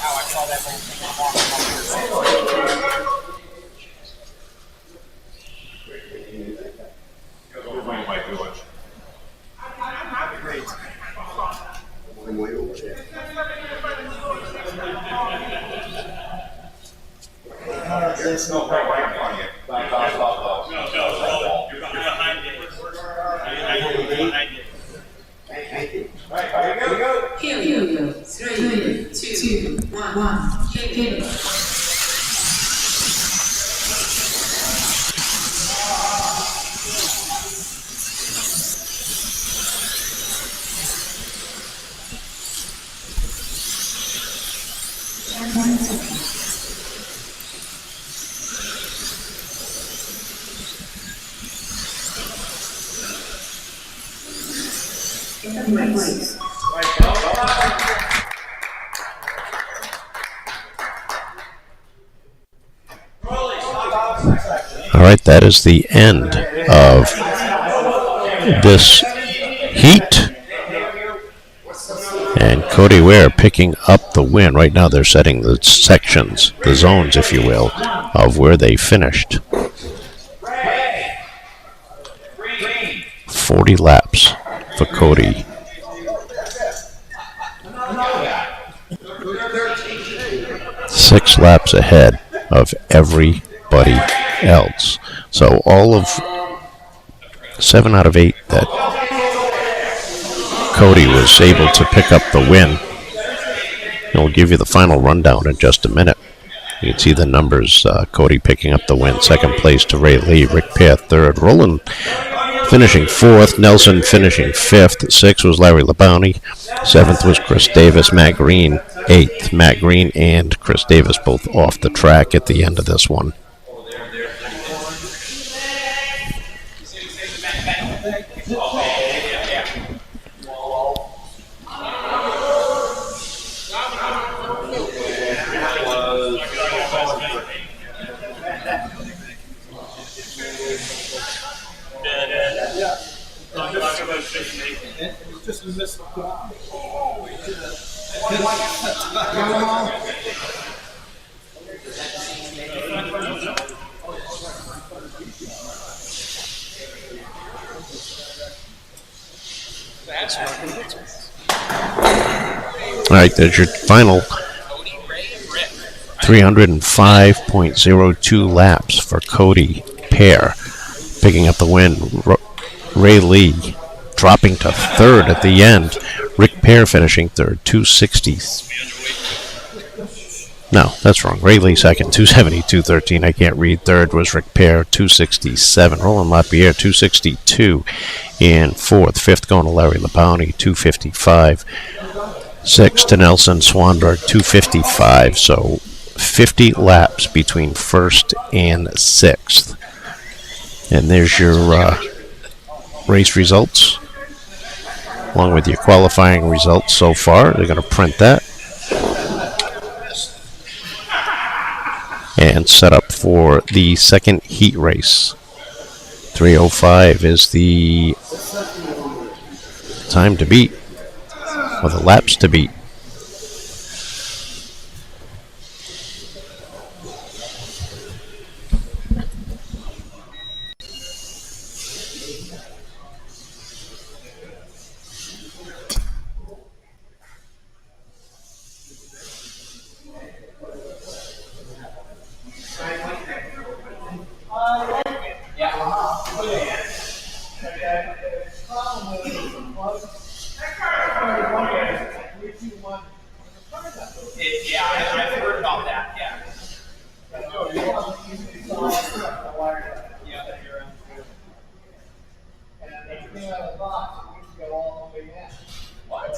How I saw that whole thing Here we go. 3, 2, 1. Hit. Race. All right, that is the end of this heat. And Cody Ware picking up the win. Right now they're setting the sections, the zones, if you will, of where they finished. 40 laps for Cody. Six laps ahead of everybody else. So all of 7 out of 8 that Cody was able to pick up the win. I'll give you the final rundown in just a minute. You can see the numbers. Cody picking up the win. Second place to Ray Lee. Rick Pear third. Roland finishing fourth. Nelson finishing fifth. Sixth was Larry LeBounty. Seventh was Chris Davis. Matt Green eighth. Matt Green and Chris Davis both off the track at the end of this one. Just missed the All right, there's your final 305.02 laps for Cody Pear, picking up the win. Ray Lee dropping to third at the end. Rick Pear finishing third, 260. No, that's wrong. Ray Lee second, 270, 213. I can't read. Third was Rick Pear, 267. Roland Lapierre, 262 in fourth. Fifth going to Larry LeBounty, 255. Sixth to Nelson Swanberg, 255. So 50 laps between first and sixth. And there's your race results, along with your qualifying results so far. They're going to print that and set up for the second heat race. 3:05 is the time to beat, or the laps to beat.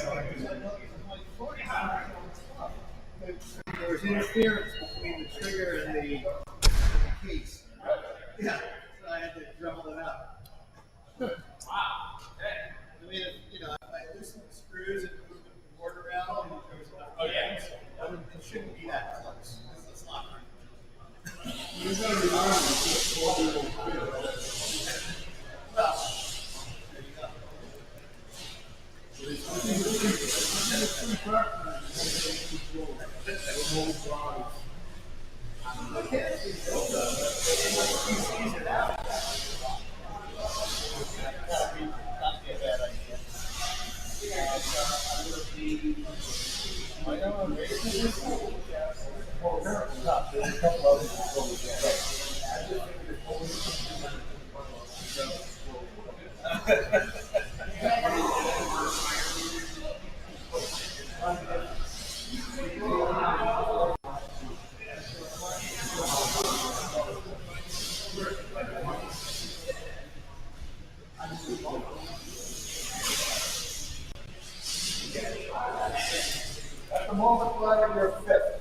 There was interference between the trigger and the case. Yeah, so I had to dribble it up. Wow. Okay. I mean, you know, if I loosen the screws and move the board around, and there was enough clearance, it shouldn't be that close. It's not. Well, there you go. At the moment, Ryan, you're fifth.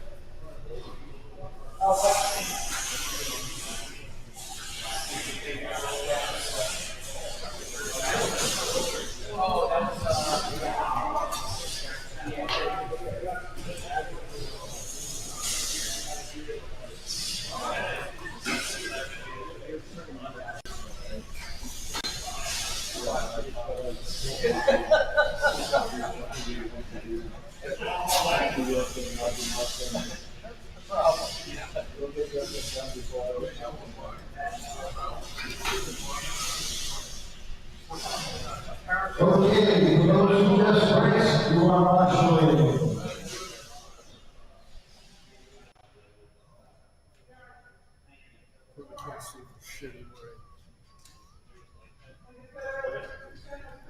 Okay, for those who just raced, you are modulating.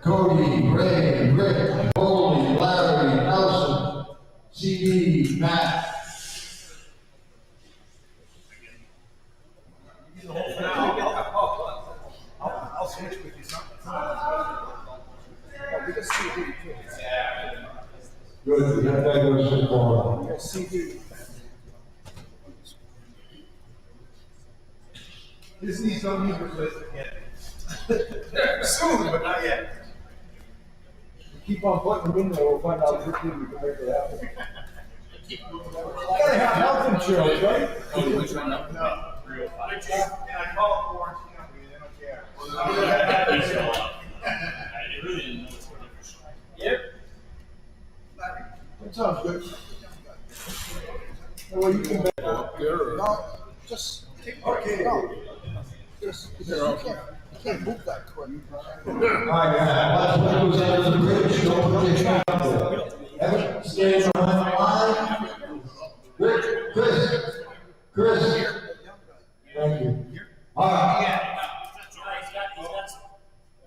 Cody, Ray, Rick, Holy, Larry, Nelson, CD, Matt. I'll switch with you something. We got CD too. Good, we have that goes for. We got CD. This needs some new replacement yet. Soon, but not yet. Keep on putting them in there, we'll find out which one we can make it happen. You gotta have health insurance, right? No, real. And I call it warranty company, they don't care. I really didn't know it's for different. Yep. That sounds good. That way you can make. No, just Okay. no. Just you can't move that quick. Alright, last one goes out of the bridge, don't put your hand up there. Evan, stand behind the line. Rick, Chris. Thank you. Alright, That's all right.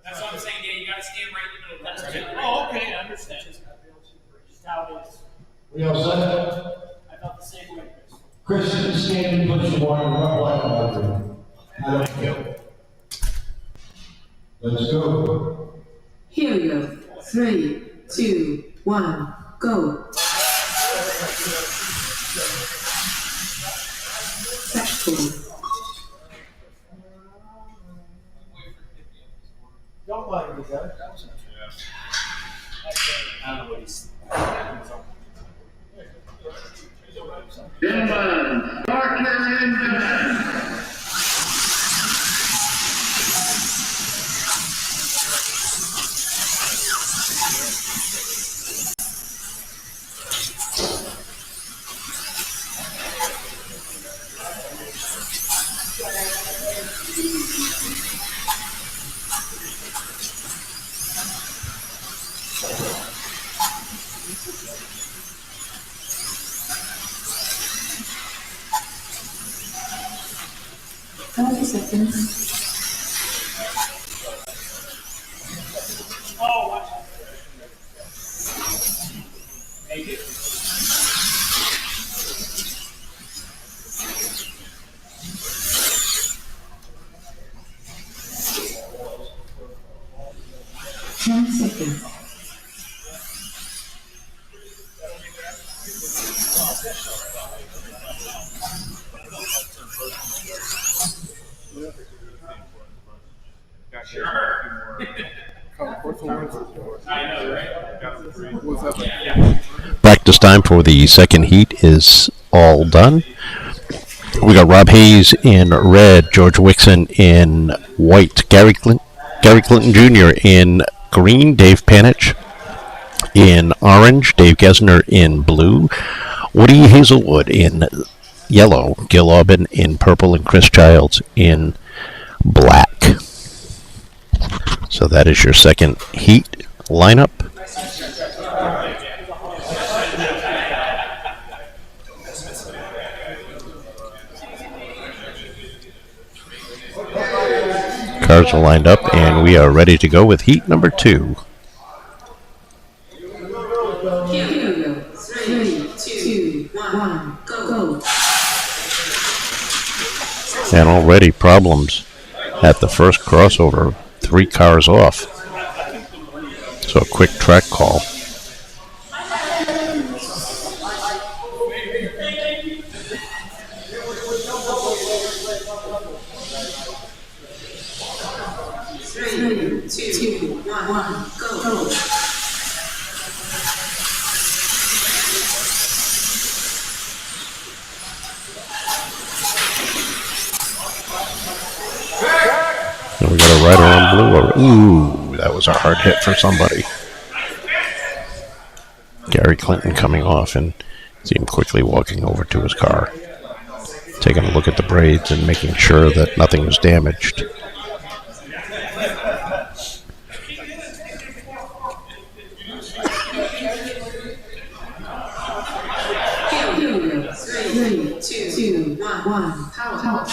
That's what I'm saying. Yeah, you gotta stand right in the middle. That's it. Oh, okay, I understand. Just how it is. we all set? I felt the same way, Chris. Chris, you stand and put your water up like I don't care. Let's go. Here we go. 3, 2, 1, go. Set 4. Don't mind me, guys. I don't know what he's. Inbound, park your engine. Seconds. Oh, watch it. Make it. Seconds. Practice time for the second heat is all done. We got Rob Hayes in red, George Wixon in white, Gary Clinton Jr. in green, Dave Panich in orange, Dave Gesner in blue, Woody Hazelwood in yellow, Gil Aubin in purple, and Chris Childs in black. So that is your second heat lineup. Cars are lined up, and we are ready to go with heat number 2. Here, 3, 2, 1, go. And already problems at the first crossover, 3 cars off. So a quick track call. Three, two, one, go. And we got a rider on blue. Ooh, that was a hard hit for somebody. Gary Clinton coming off, and see him quickly walking over to his car, taking a look at the braids and making sure that nothing was damaged. Three, two, one, power.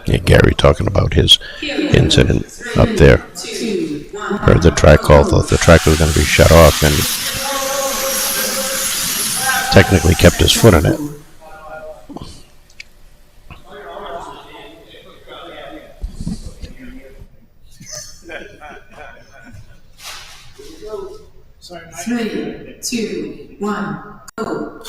Yeah, Gary talking about his incident up there. Heard the track call, thought the track was going to be shut off, and technically kept his foot in it. Three, two, one, go.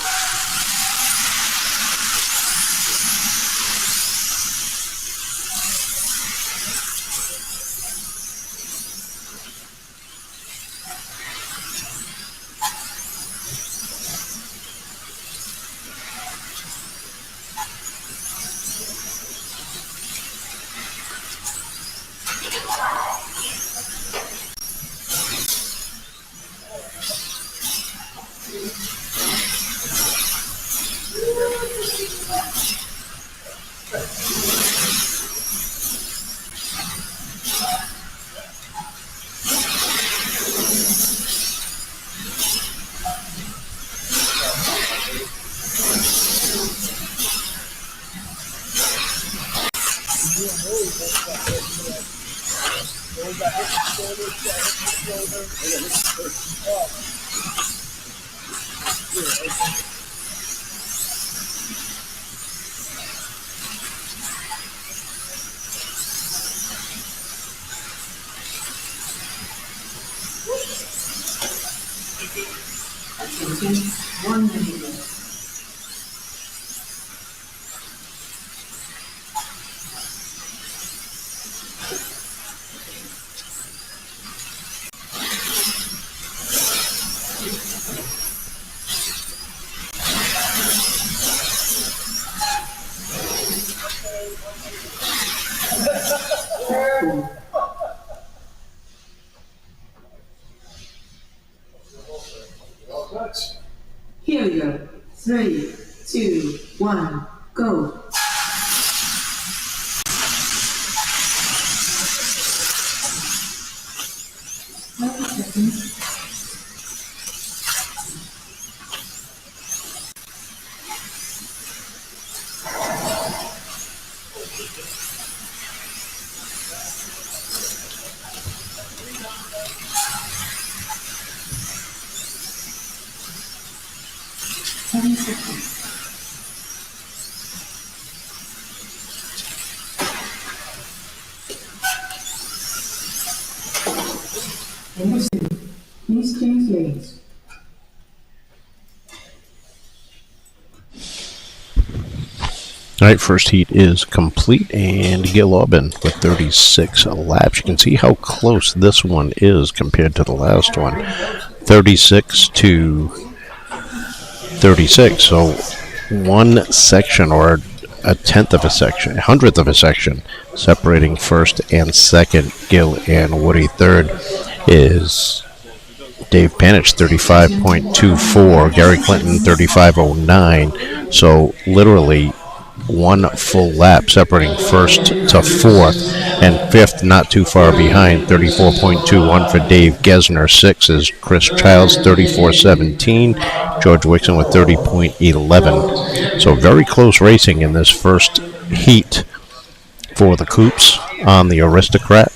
Attention, 1 minute. Here we go. 3, 2, 1, go. 30 seconds. Anderson, please change lanes. All right, first heat is complete, and Gil Aubin with 36 laps. You can see how close this one is compared to the last one. 36 to 36, so one section, or a tenth of a section, a hundredth of a section, separating first and second. Gil and Woody third is Dave Panich, 35.24, Gary Clinton, 35.09. So literally one full lap separating first to fourth, and fifth not too far behind, 34.21 for Dave Gesner. Sixth is Chris Childs, 34.17. George Wixon with 30.11. So very close racing in this first heat for the Coupes on the Aristocrat.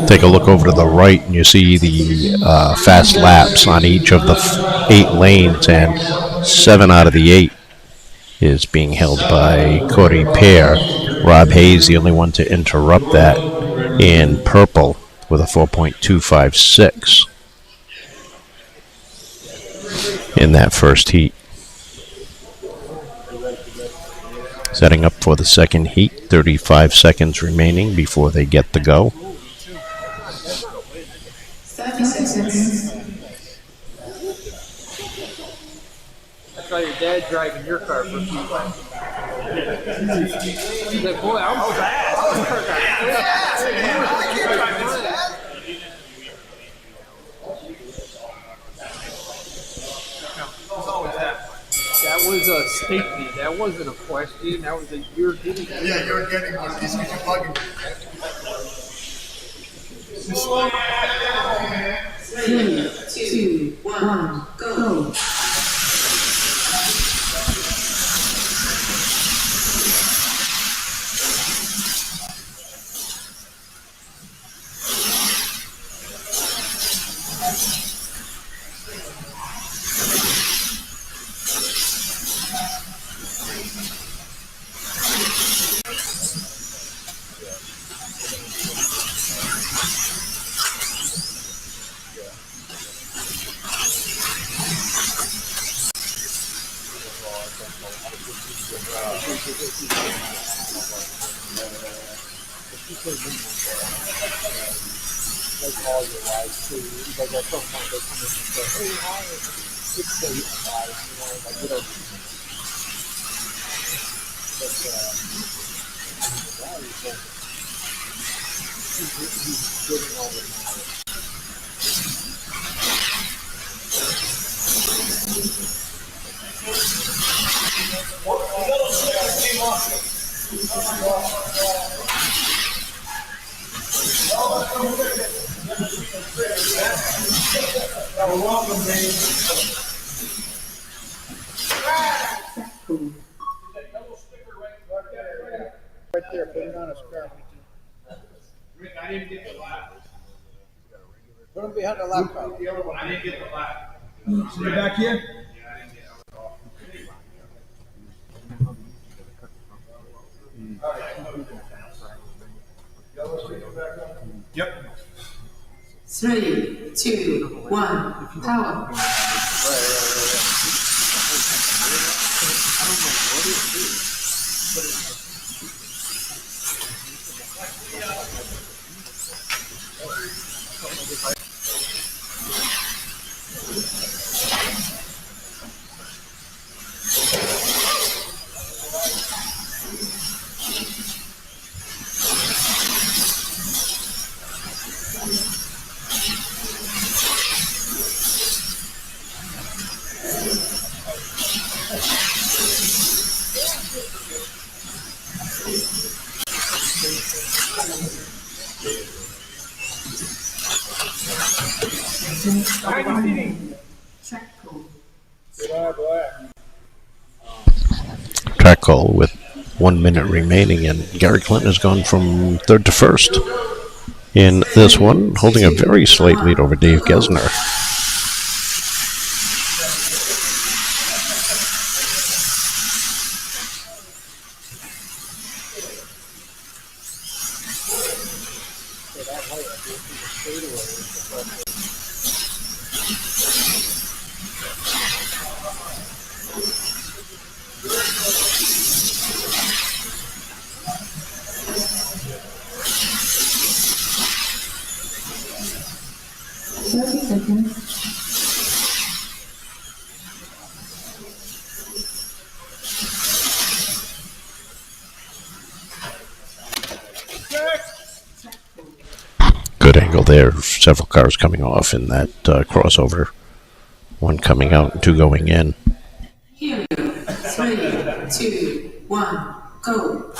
Take a look over to the right and you see the fast laps on each of the 8 lanes, and 7 out of the 8 is being held by Cody Pear. Rob Hayes, the only one to interrupt that, in purple with a 4.256 in that first heat. Setting up for the second heat, 35 seconds remaining before they get the go. 30 seconds. I saw your dad driving your car for a few months. He's like, boy, I'm fast. That was a statement. That wasn't a question. That was a you're getting. Yeah, you're getting one of these because you're bugging me. 3, 2, 1, go. Right there, put it on a square. I didn't get the lap. Put him behind the laptop. I didn't get the lap. You're back here? Yeah, I didn't get it. Yep. 3, 2, 1, power. Track call. Track call with 1 minute remaining, and Gary Clinton has gone from third to first in this one, holding a very slight lead over Dave Gesner. Good angle there. Several cars coming off in that crossover. One coming out and two going in. Here we go. 3, 2, 1, go.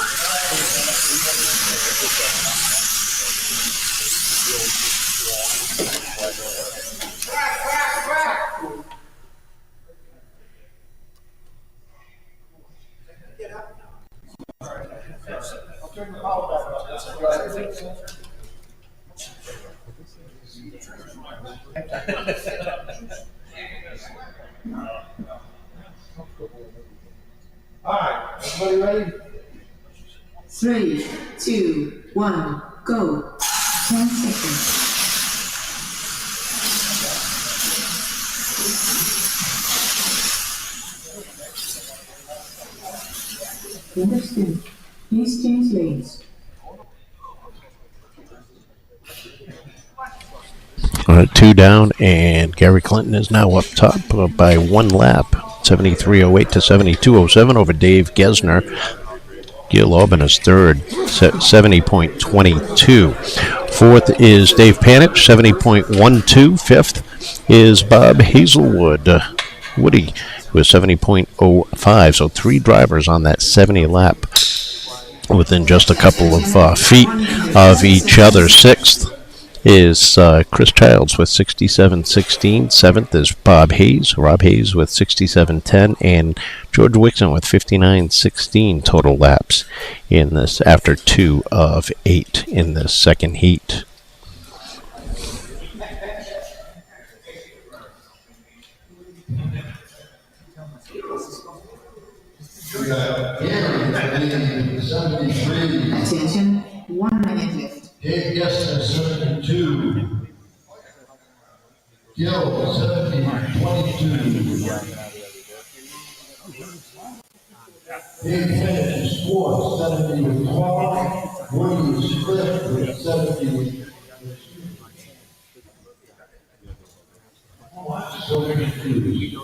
All right, everybody ready? 3, 2, 1, go. 10 seconds. Understood. Please change lanes. Two down, and Gary Clinton is now up top by 1 lap. 73.08 to 72.07 over Dave Gesner. Gil Aubin is third, 70.22. Fourth is Dave Panich, 70.12. Fifth is Bob Hazelwood. Woody with 70.05. So 3 drivers on that 70 lap within just a couple of feet of each other. Sixth is Chris Childs with 67.16. 7th is Rob Hayes with 67.10, and George Wixon with 59.16 total laps in this after 2 of 8 in the second heat. Attention, 1 minute left. Dave Gesner, 72. Gil, 70.22. Dave Panich is fourth, 70.12. Woody is fifth with 70. So confused.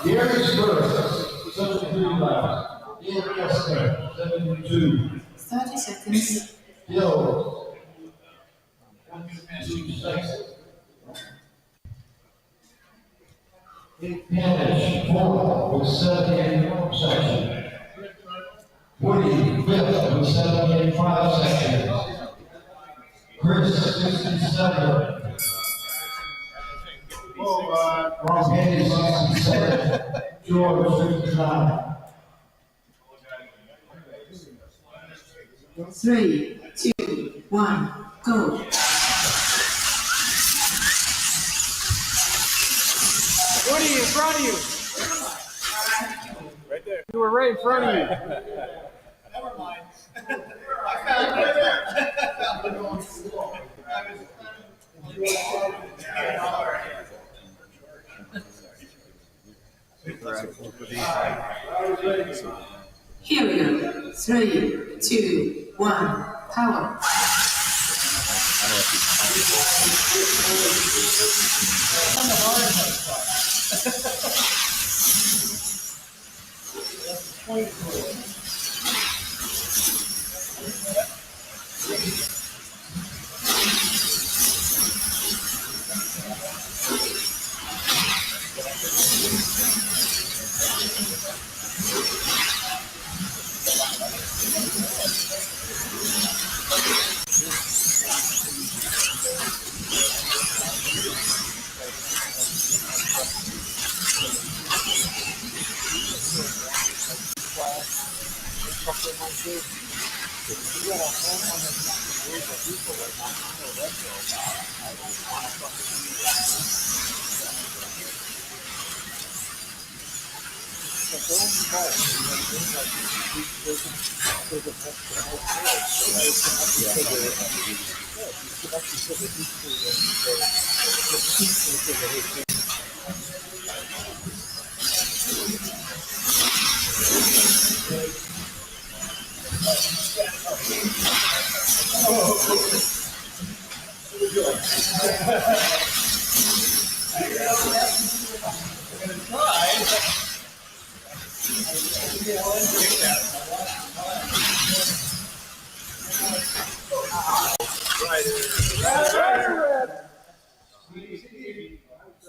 Gary's first, 73 laps. Dave Gesner, 72. 30 seconds. Gil, 2 seconds. Panich, fourth with 78 seconds. Woody, fifth with 78.5 seconds. Chris, 67. Ron Haney, 67. George, 59. 3, 2, 1, go. Woody, in front of you. Right there. You were right in front of you. Never mind. Here we go. 3, 2, 1, power.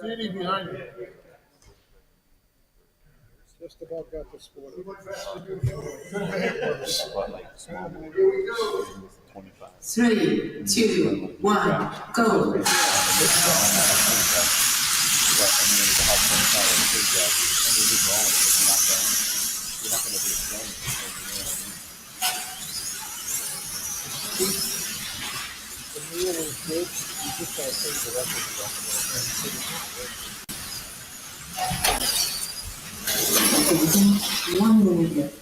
CD behind you. Just about got the sport. Three, two, one, go. The meal is good. You just gotta take the rest of 1 minute.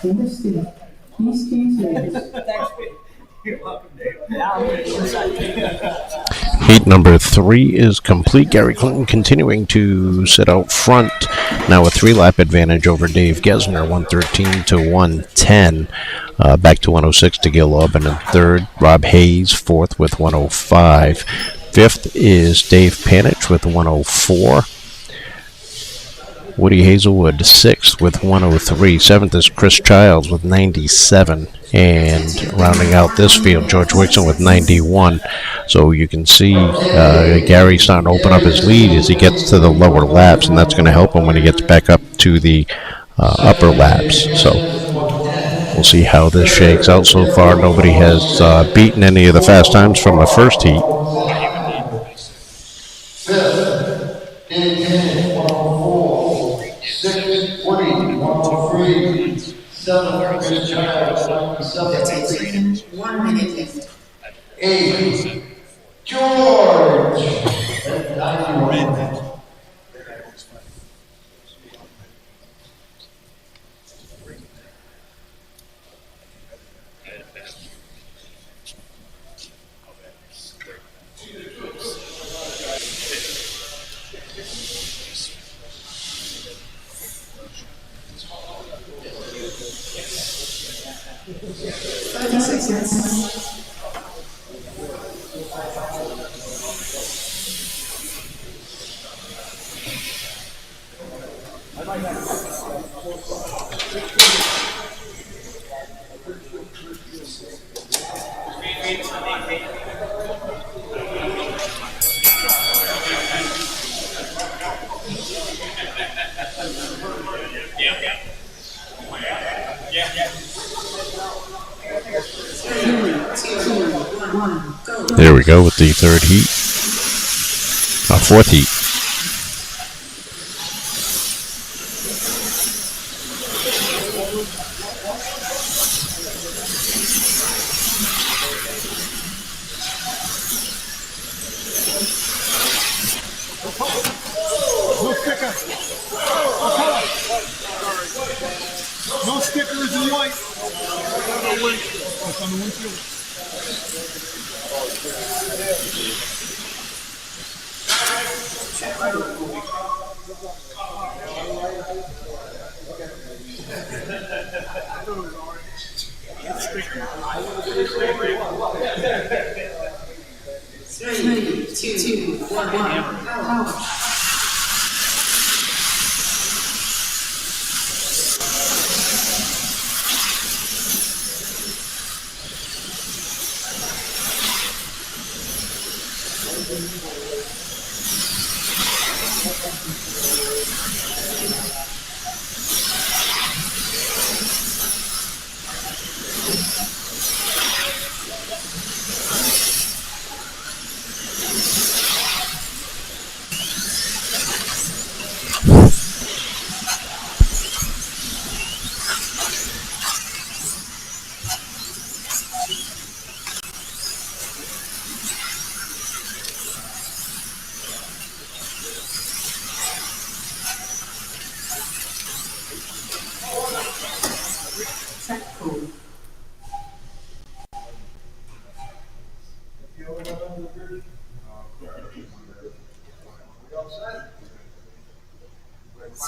Understood. Please stay serious. You're welcome, Dave. Now I'm going to Heat number 3 is complete. Gary Clinton continuing to sit out front. Now a 3-lap advantage over Dave Gesner, 113 to 110. Back to 106 to Gil Aubin in third. Rob Hayes fourth with 105. Fifth is Dave Panich with 104. Woody Hazelwood sixth with 103. Seventh is Chris Childs with 97. And rounding out this field, George Wixon with 91. So you can see Gary starting to open up his lead as he gets to the lower laps, and that's going to help him when he gets back up to the upper laps. So we'll see how this shakes out. So far, nobody has beaten any of the fast times from the first heat. Fifth, Dave Kennedy, 104. Sixth, Woody, 103. Seventh, Chris Childs, 97. 1 minute left. Eighth, George, at 91. There we go with the third heat. Fourth heat. No sticker. No stickers in white. It's on the windshield. Three, two, one, power.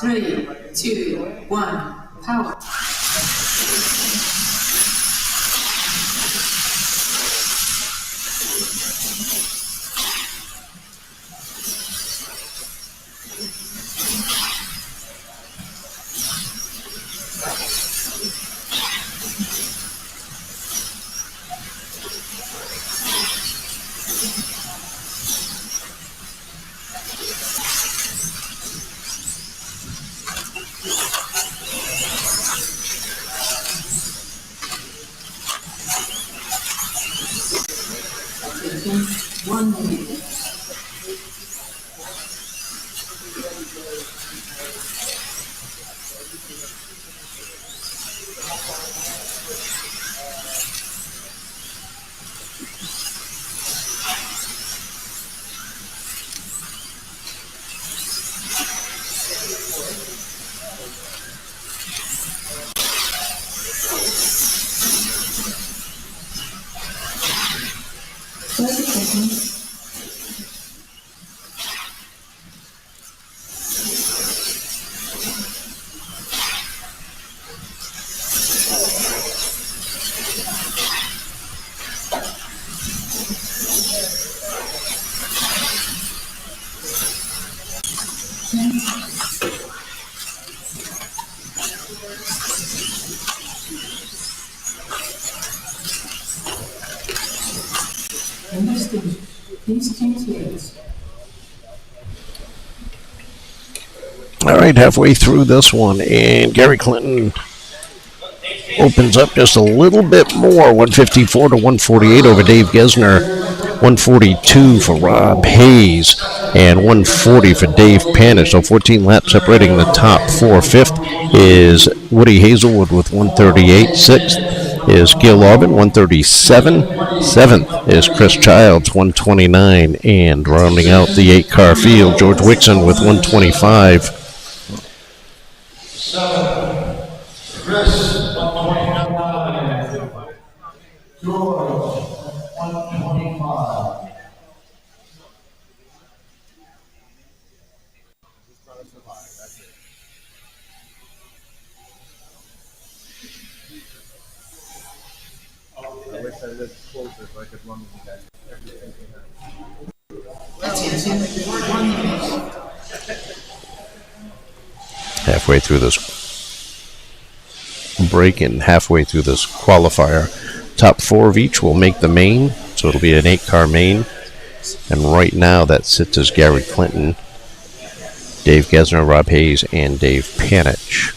Three, two, one, power. Seconds, 1 minute. Understood. Please change lanes. All right, halfway through this one, and Gary Clinton opens up just a little bit more, 154 to 148 over Dave Gesner, 142 for Rob Hayes, and 140 for Dave Panich. So 14 laps separating the top four. Fifth is Woody Hazelwood with 138. Sixth is Gil Aubin, 137. Seventh is Chris Childs, 129. And rounding out the 8-car field, George Wixon with 125. 7, Chris, 129. George, 125. I wish I lived closer so I could run with you guys. Attention, 1 minute. Halfway through this break and halfway through this qualifier, top four of each will make the main, so it'll be an 8-car main. And right now that sits as Gary Clinton, Dave Gesner, Rob Hayes, and Dave Panich.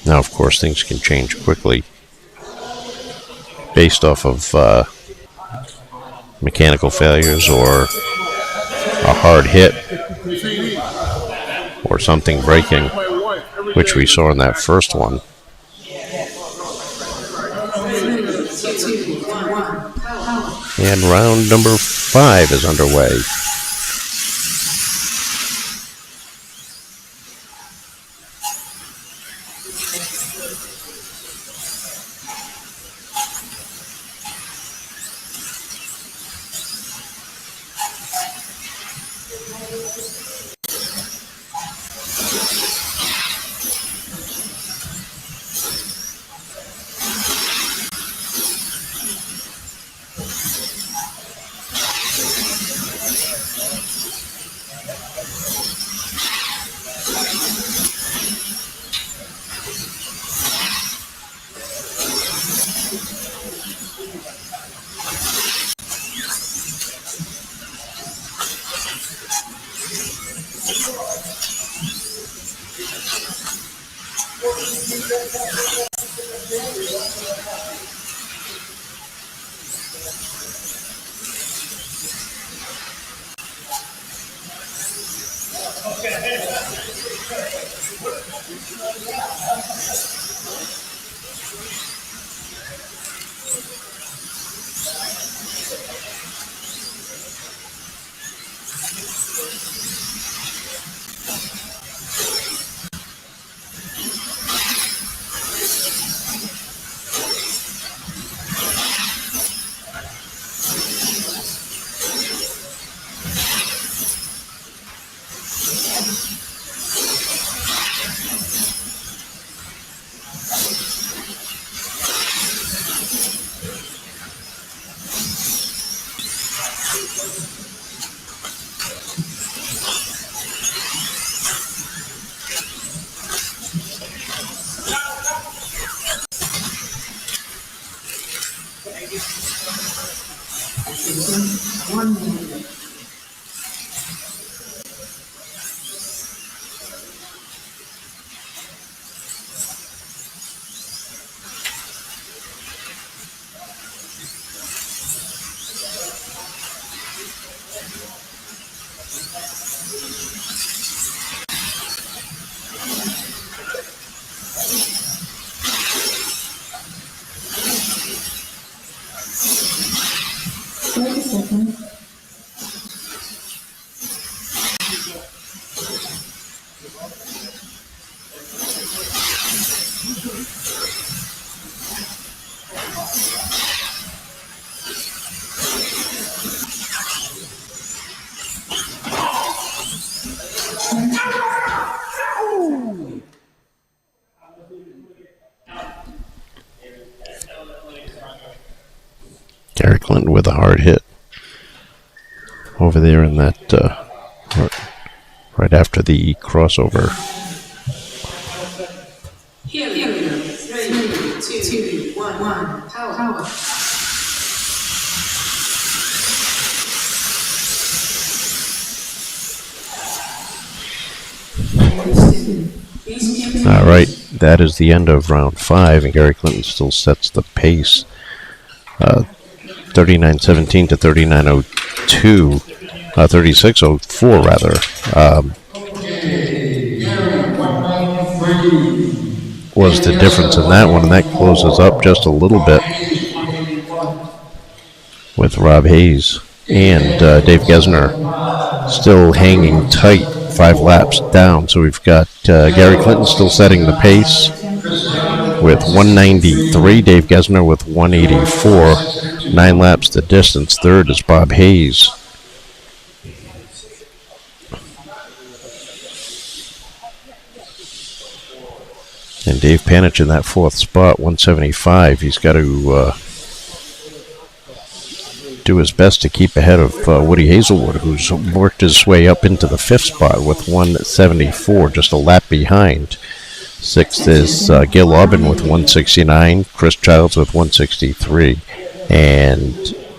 Now, of course, things can change quickly based off of mechanical failures or a hard hit or something breaking, which we saw in that first one. And round number 5 is underway. Gary Clinton with a hard hit over there in that right after the crossover. Here we go. 3, 2, 1, power. All right, that is the end of round 5, and Gary Clinton still sets the pace. 39.17 to 39.02, 36.04 rather. Was the difference in that one, and that closes up just a little bit with Rob Hayes and Dave Gesner still hanging tight 5 laps down. So we've got Gary Clinton still setting the pace with 193, Dave Gesner with 184, 9 laps the distance. Third is Bob Hayes. And Dave Panich in that 4th spot, 175. He's got to do his best to keep ahead of Woody Hazelwood, who's worked his way up into the 5th spot with 174, just a lap behind. 6th is Gil Aubin with 169, Chris Childs with 163, and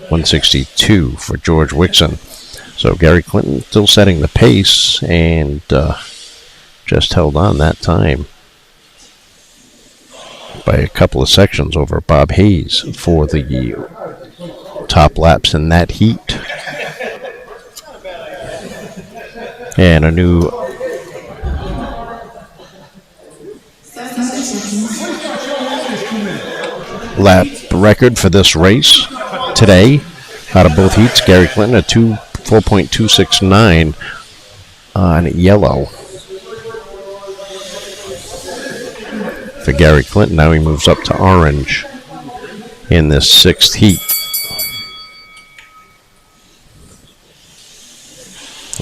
162 for George Wixon. So Gary Clinton still setting the pace and just held on that time by a couple of sections over Bob Hayes for the top laps in that heat. And a new lap record for this race today. out of both heats. Gary Clinton at 4.269 on yellow. For Gary Clinton, now he moves up to orange in this 6th heat.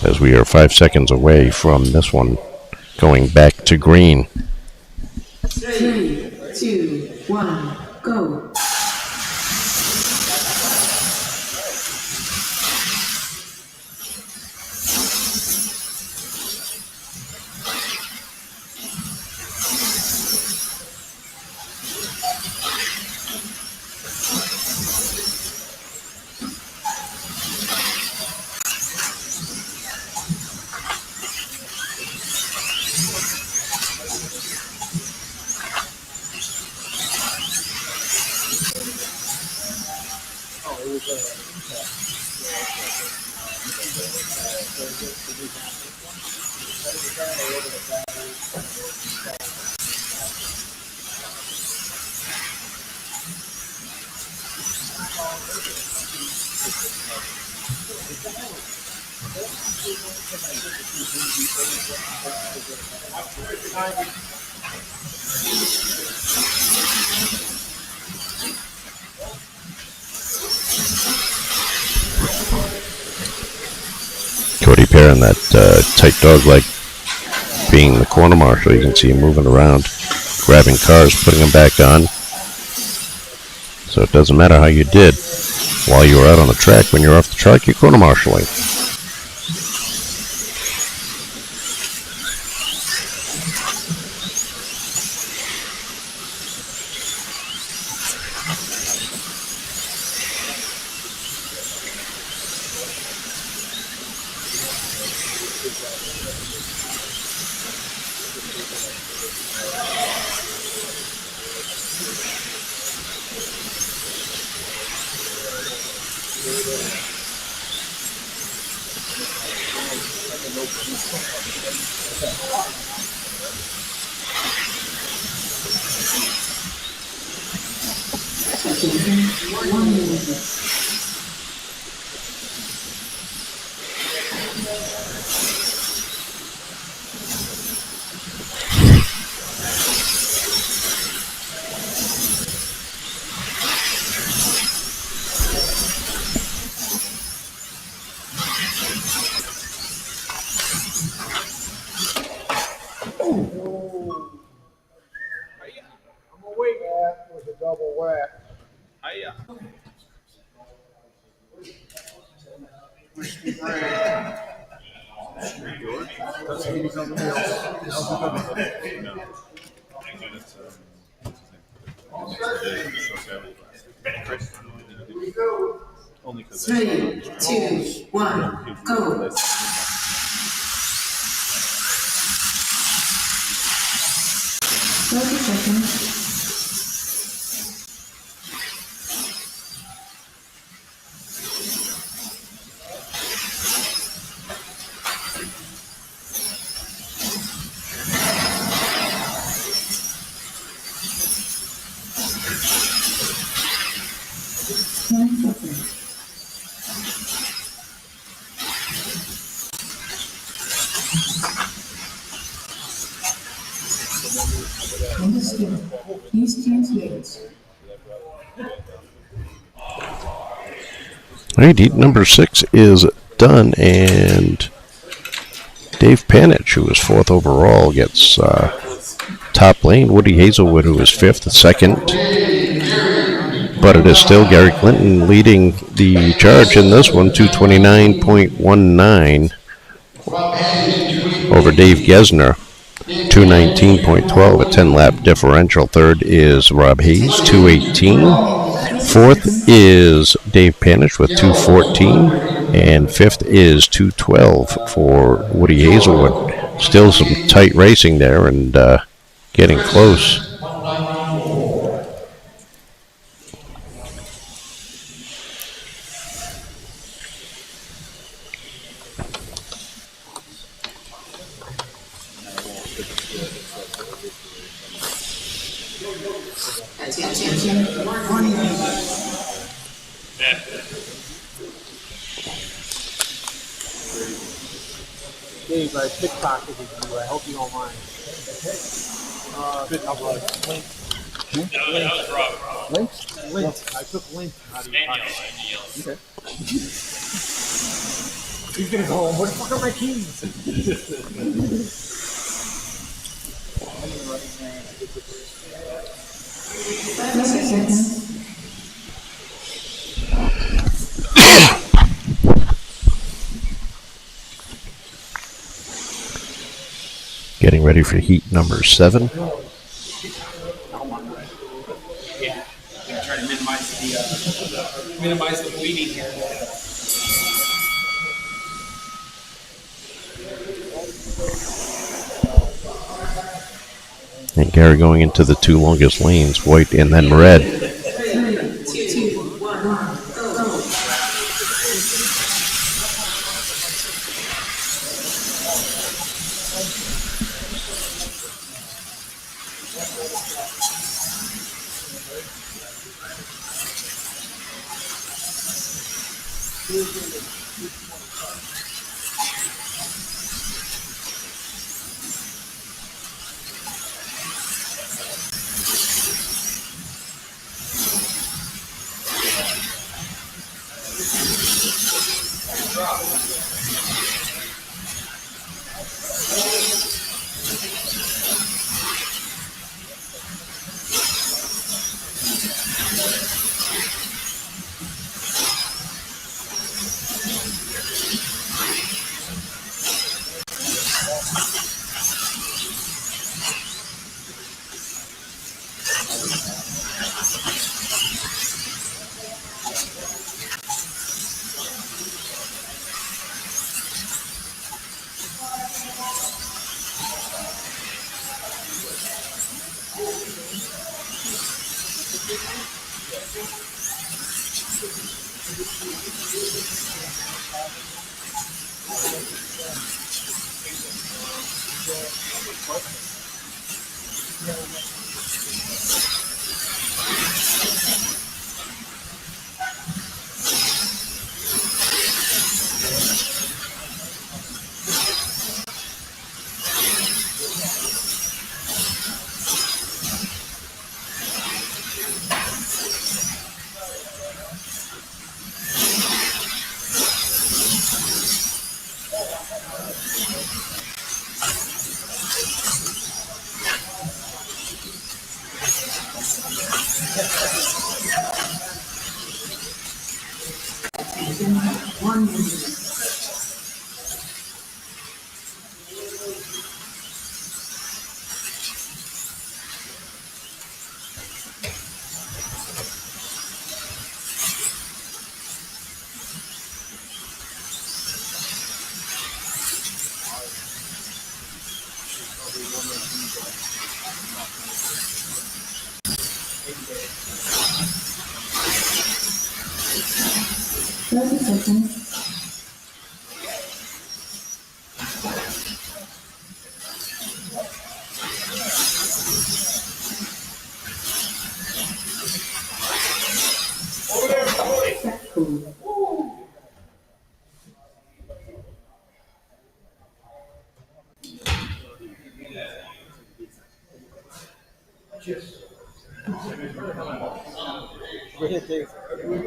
As we are 5 seconds away from this one going back to green. 3, 2, 1, go. Cody Pear in that tight dog leg being the corner marshal. You can see him moving around, grabbing cars, putting them back on. So it doesn't matter how you did while you were out on the track. When you're off the track, you're corner marshaling. That was a double whack. Three, two, one, go. 30 seconds. Understood. Please translate. Alright, heat number 6 is done, and Dave Panich, who is 4th overall, gets top lane. Woody Hazelwood, who is 5th, second. But it is still Gary Clinton leading the charge in this one, 229.19 over Dave Gesner, 219.12, a 10-lap differential. Third is Rob Hayes, 218. Fourth is Dave Panich with 214. And fifth is 212 for Woody Hazelwood. Still some tight racing there and getting close. Dave, I pickpocketed you. I hope you don't mind. Lint. I took lint out of your pocket. Okay. He's gonna go home. Where the fuck are my keys? 30 seconds. Getting ready for heat number 7. Yeah. I'm trying to minimize the bleeding here. And Gary going into the 2 longest lanes, white and then red. 3, 2, 1,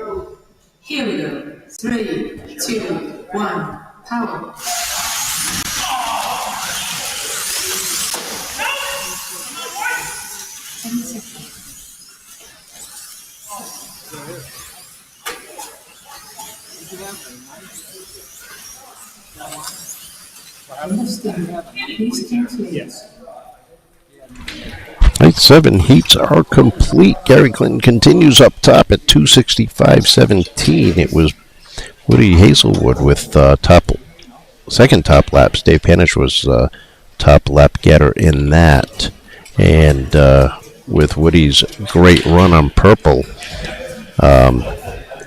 go. Here we go. 3, 2, 1, power. Yes. Night 7 heats are complete. Gary Clinton continues up top at 265.17. It was Woody Hazelwood with second top laps. Dave Panish was top lap getter in that. And with Woody's great run on purple,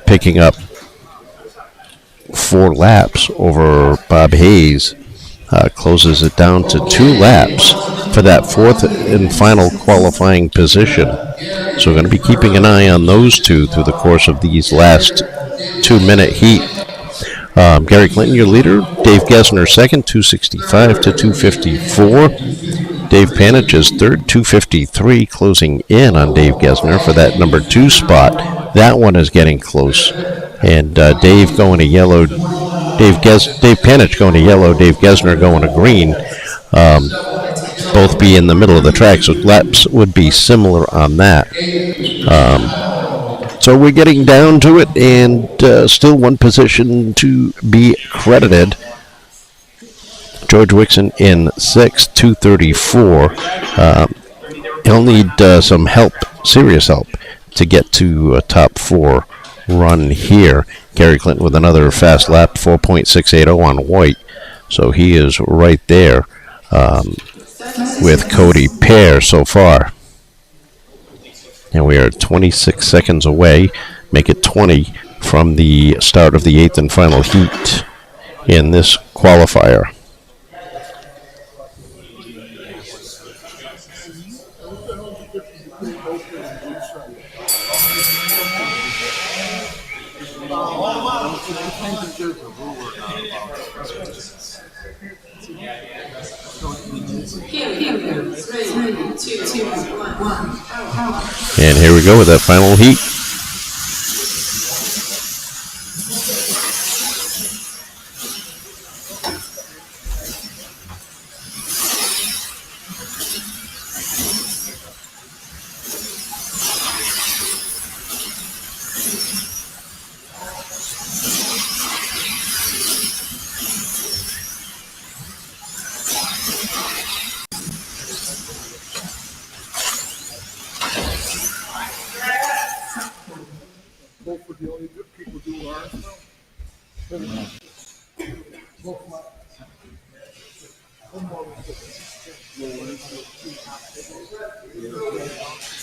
picking up 4 laps over Bob Hayes, closes it down to 2 laps for that 4th and final qualifying position. So we're going to be keeping an eye on those two through the course of these last 2-minute heat. Gary Clinton, your leader. Dave Gesner second, 265 to 254. Dave Panich is third, 253, closing in on Dave Gesner for that number 2 spot. That one is getting close. And Dave going to yellow. Dave Panich going to yellow. Dave Gesner going to green. Both be in the middle of the track, so laps would be similar on that. So we're getting down to it, and still one position to be credited. George Wixon in 6th, 234. He'll need some help, serious help, to get to a top 4 run here. Gary Clinton with another fast lap, 4.680 on white. So he is right there with Cody Pear so far. And we are 26 seconds away. Make it 20 from the start of the 8th and final heat in this qualifier. And here we go with that final heat.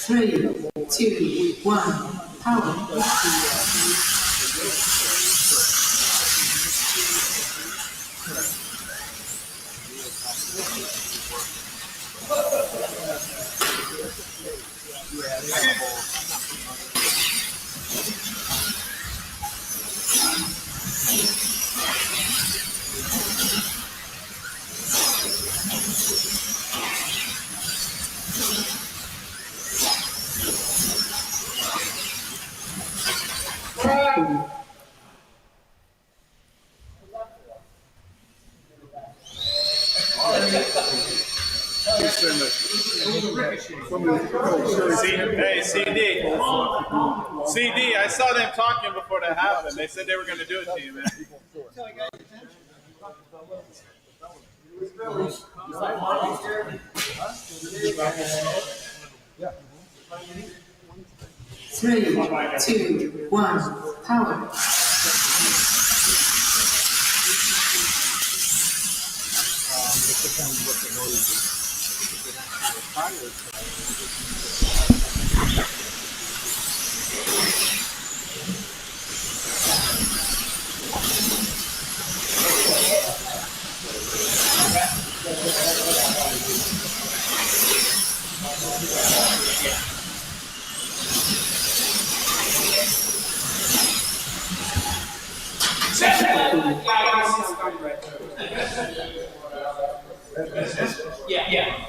Three, two, one, power. Hey, CD, I saw them talking before that happened. They said they were going to do it to you, man. Three, two, one, power. Yeah.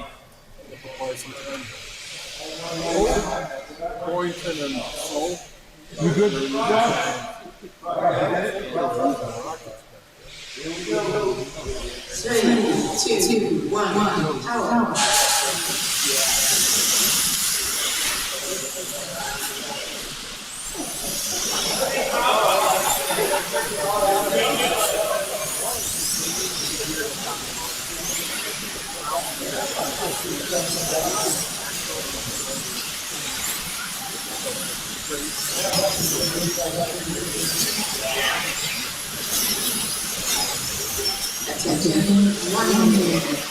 Boynton and Soul. You good? Three, two, one, power. Attention, 100.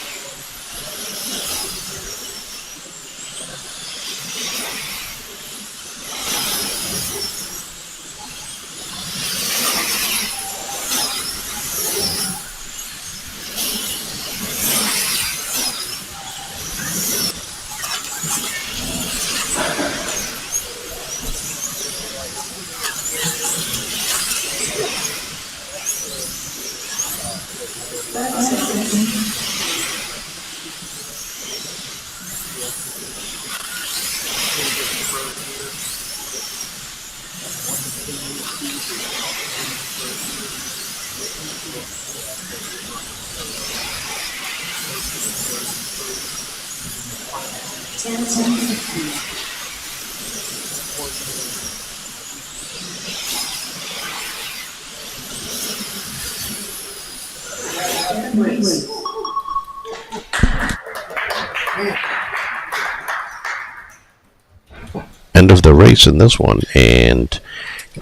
End of the race in this one, and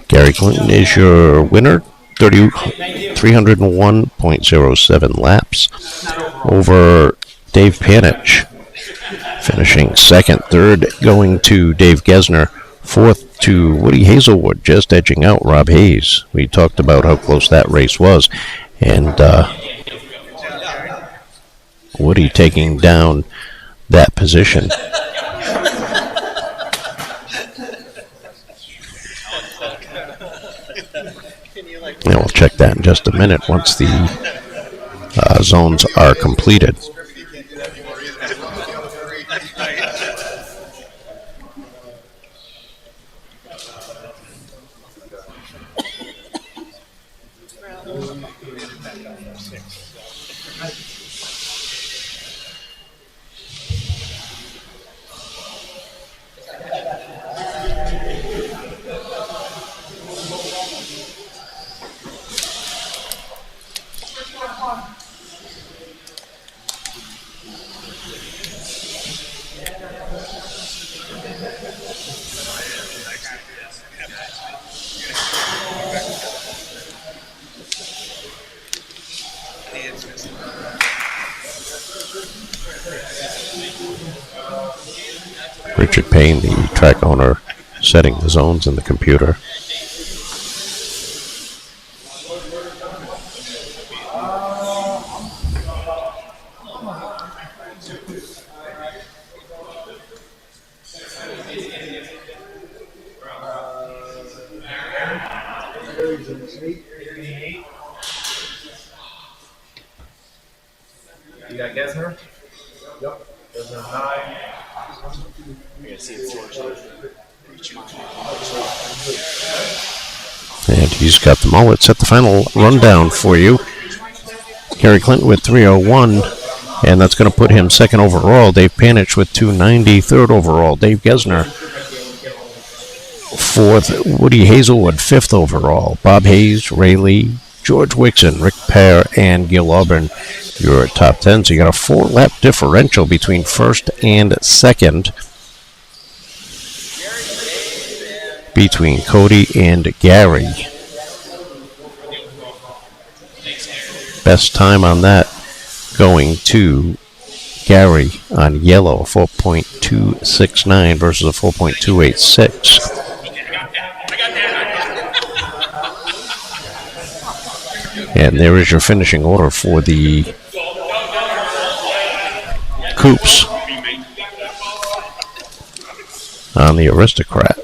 Gary Clinton is your winner. 301.07 laps over Dave Panich, finishing second. Third going to Dave Gesner. Fourth to Woody Hazelwood, just edging out Rob Hayes. We talked about how close that race was, and Woody taking down that position. And we'll check that in just a minute once the zones are completed. Richard Payne, the track owner, setting the zones in the computer. You got Gesner? Yep. Gesner 9. And he's got them all. Let's set the final rundown for you. Gary Clinton with 301, and that's going to put him second overall. Dave Panich with 290, third overall. Dave Gesner, fourth. Woody Hazelwood, fifth overall. Bob Hayes, Ray Lee, George Wixon, Rick Pear, and Gil Auburn, your top 10. So you got a 4-lap differential between first and second, between Cody and Gary. Best time on that going to Gary on yellow, 4.269 versus a 4.286. And there is your finishing order for the Coupes on the Aristocrat.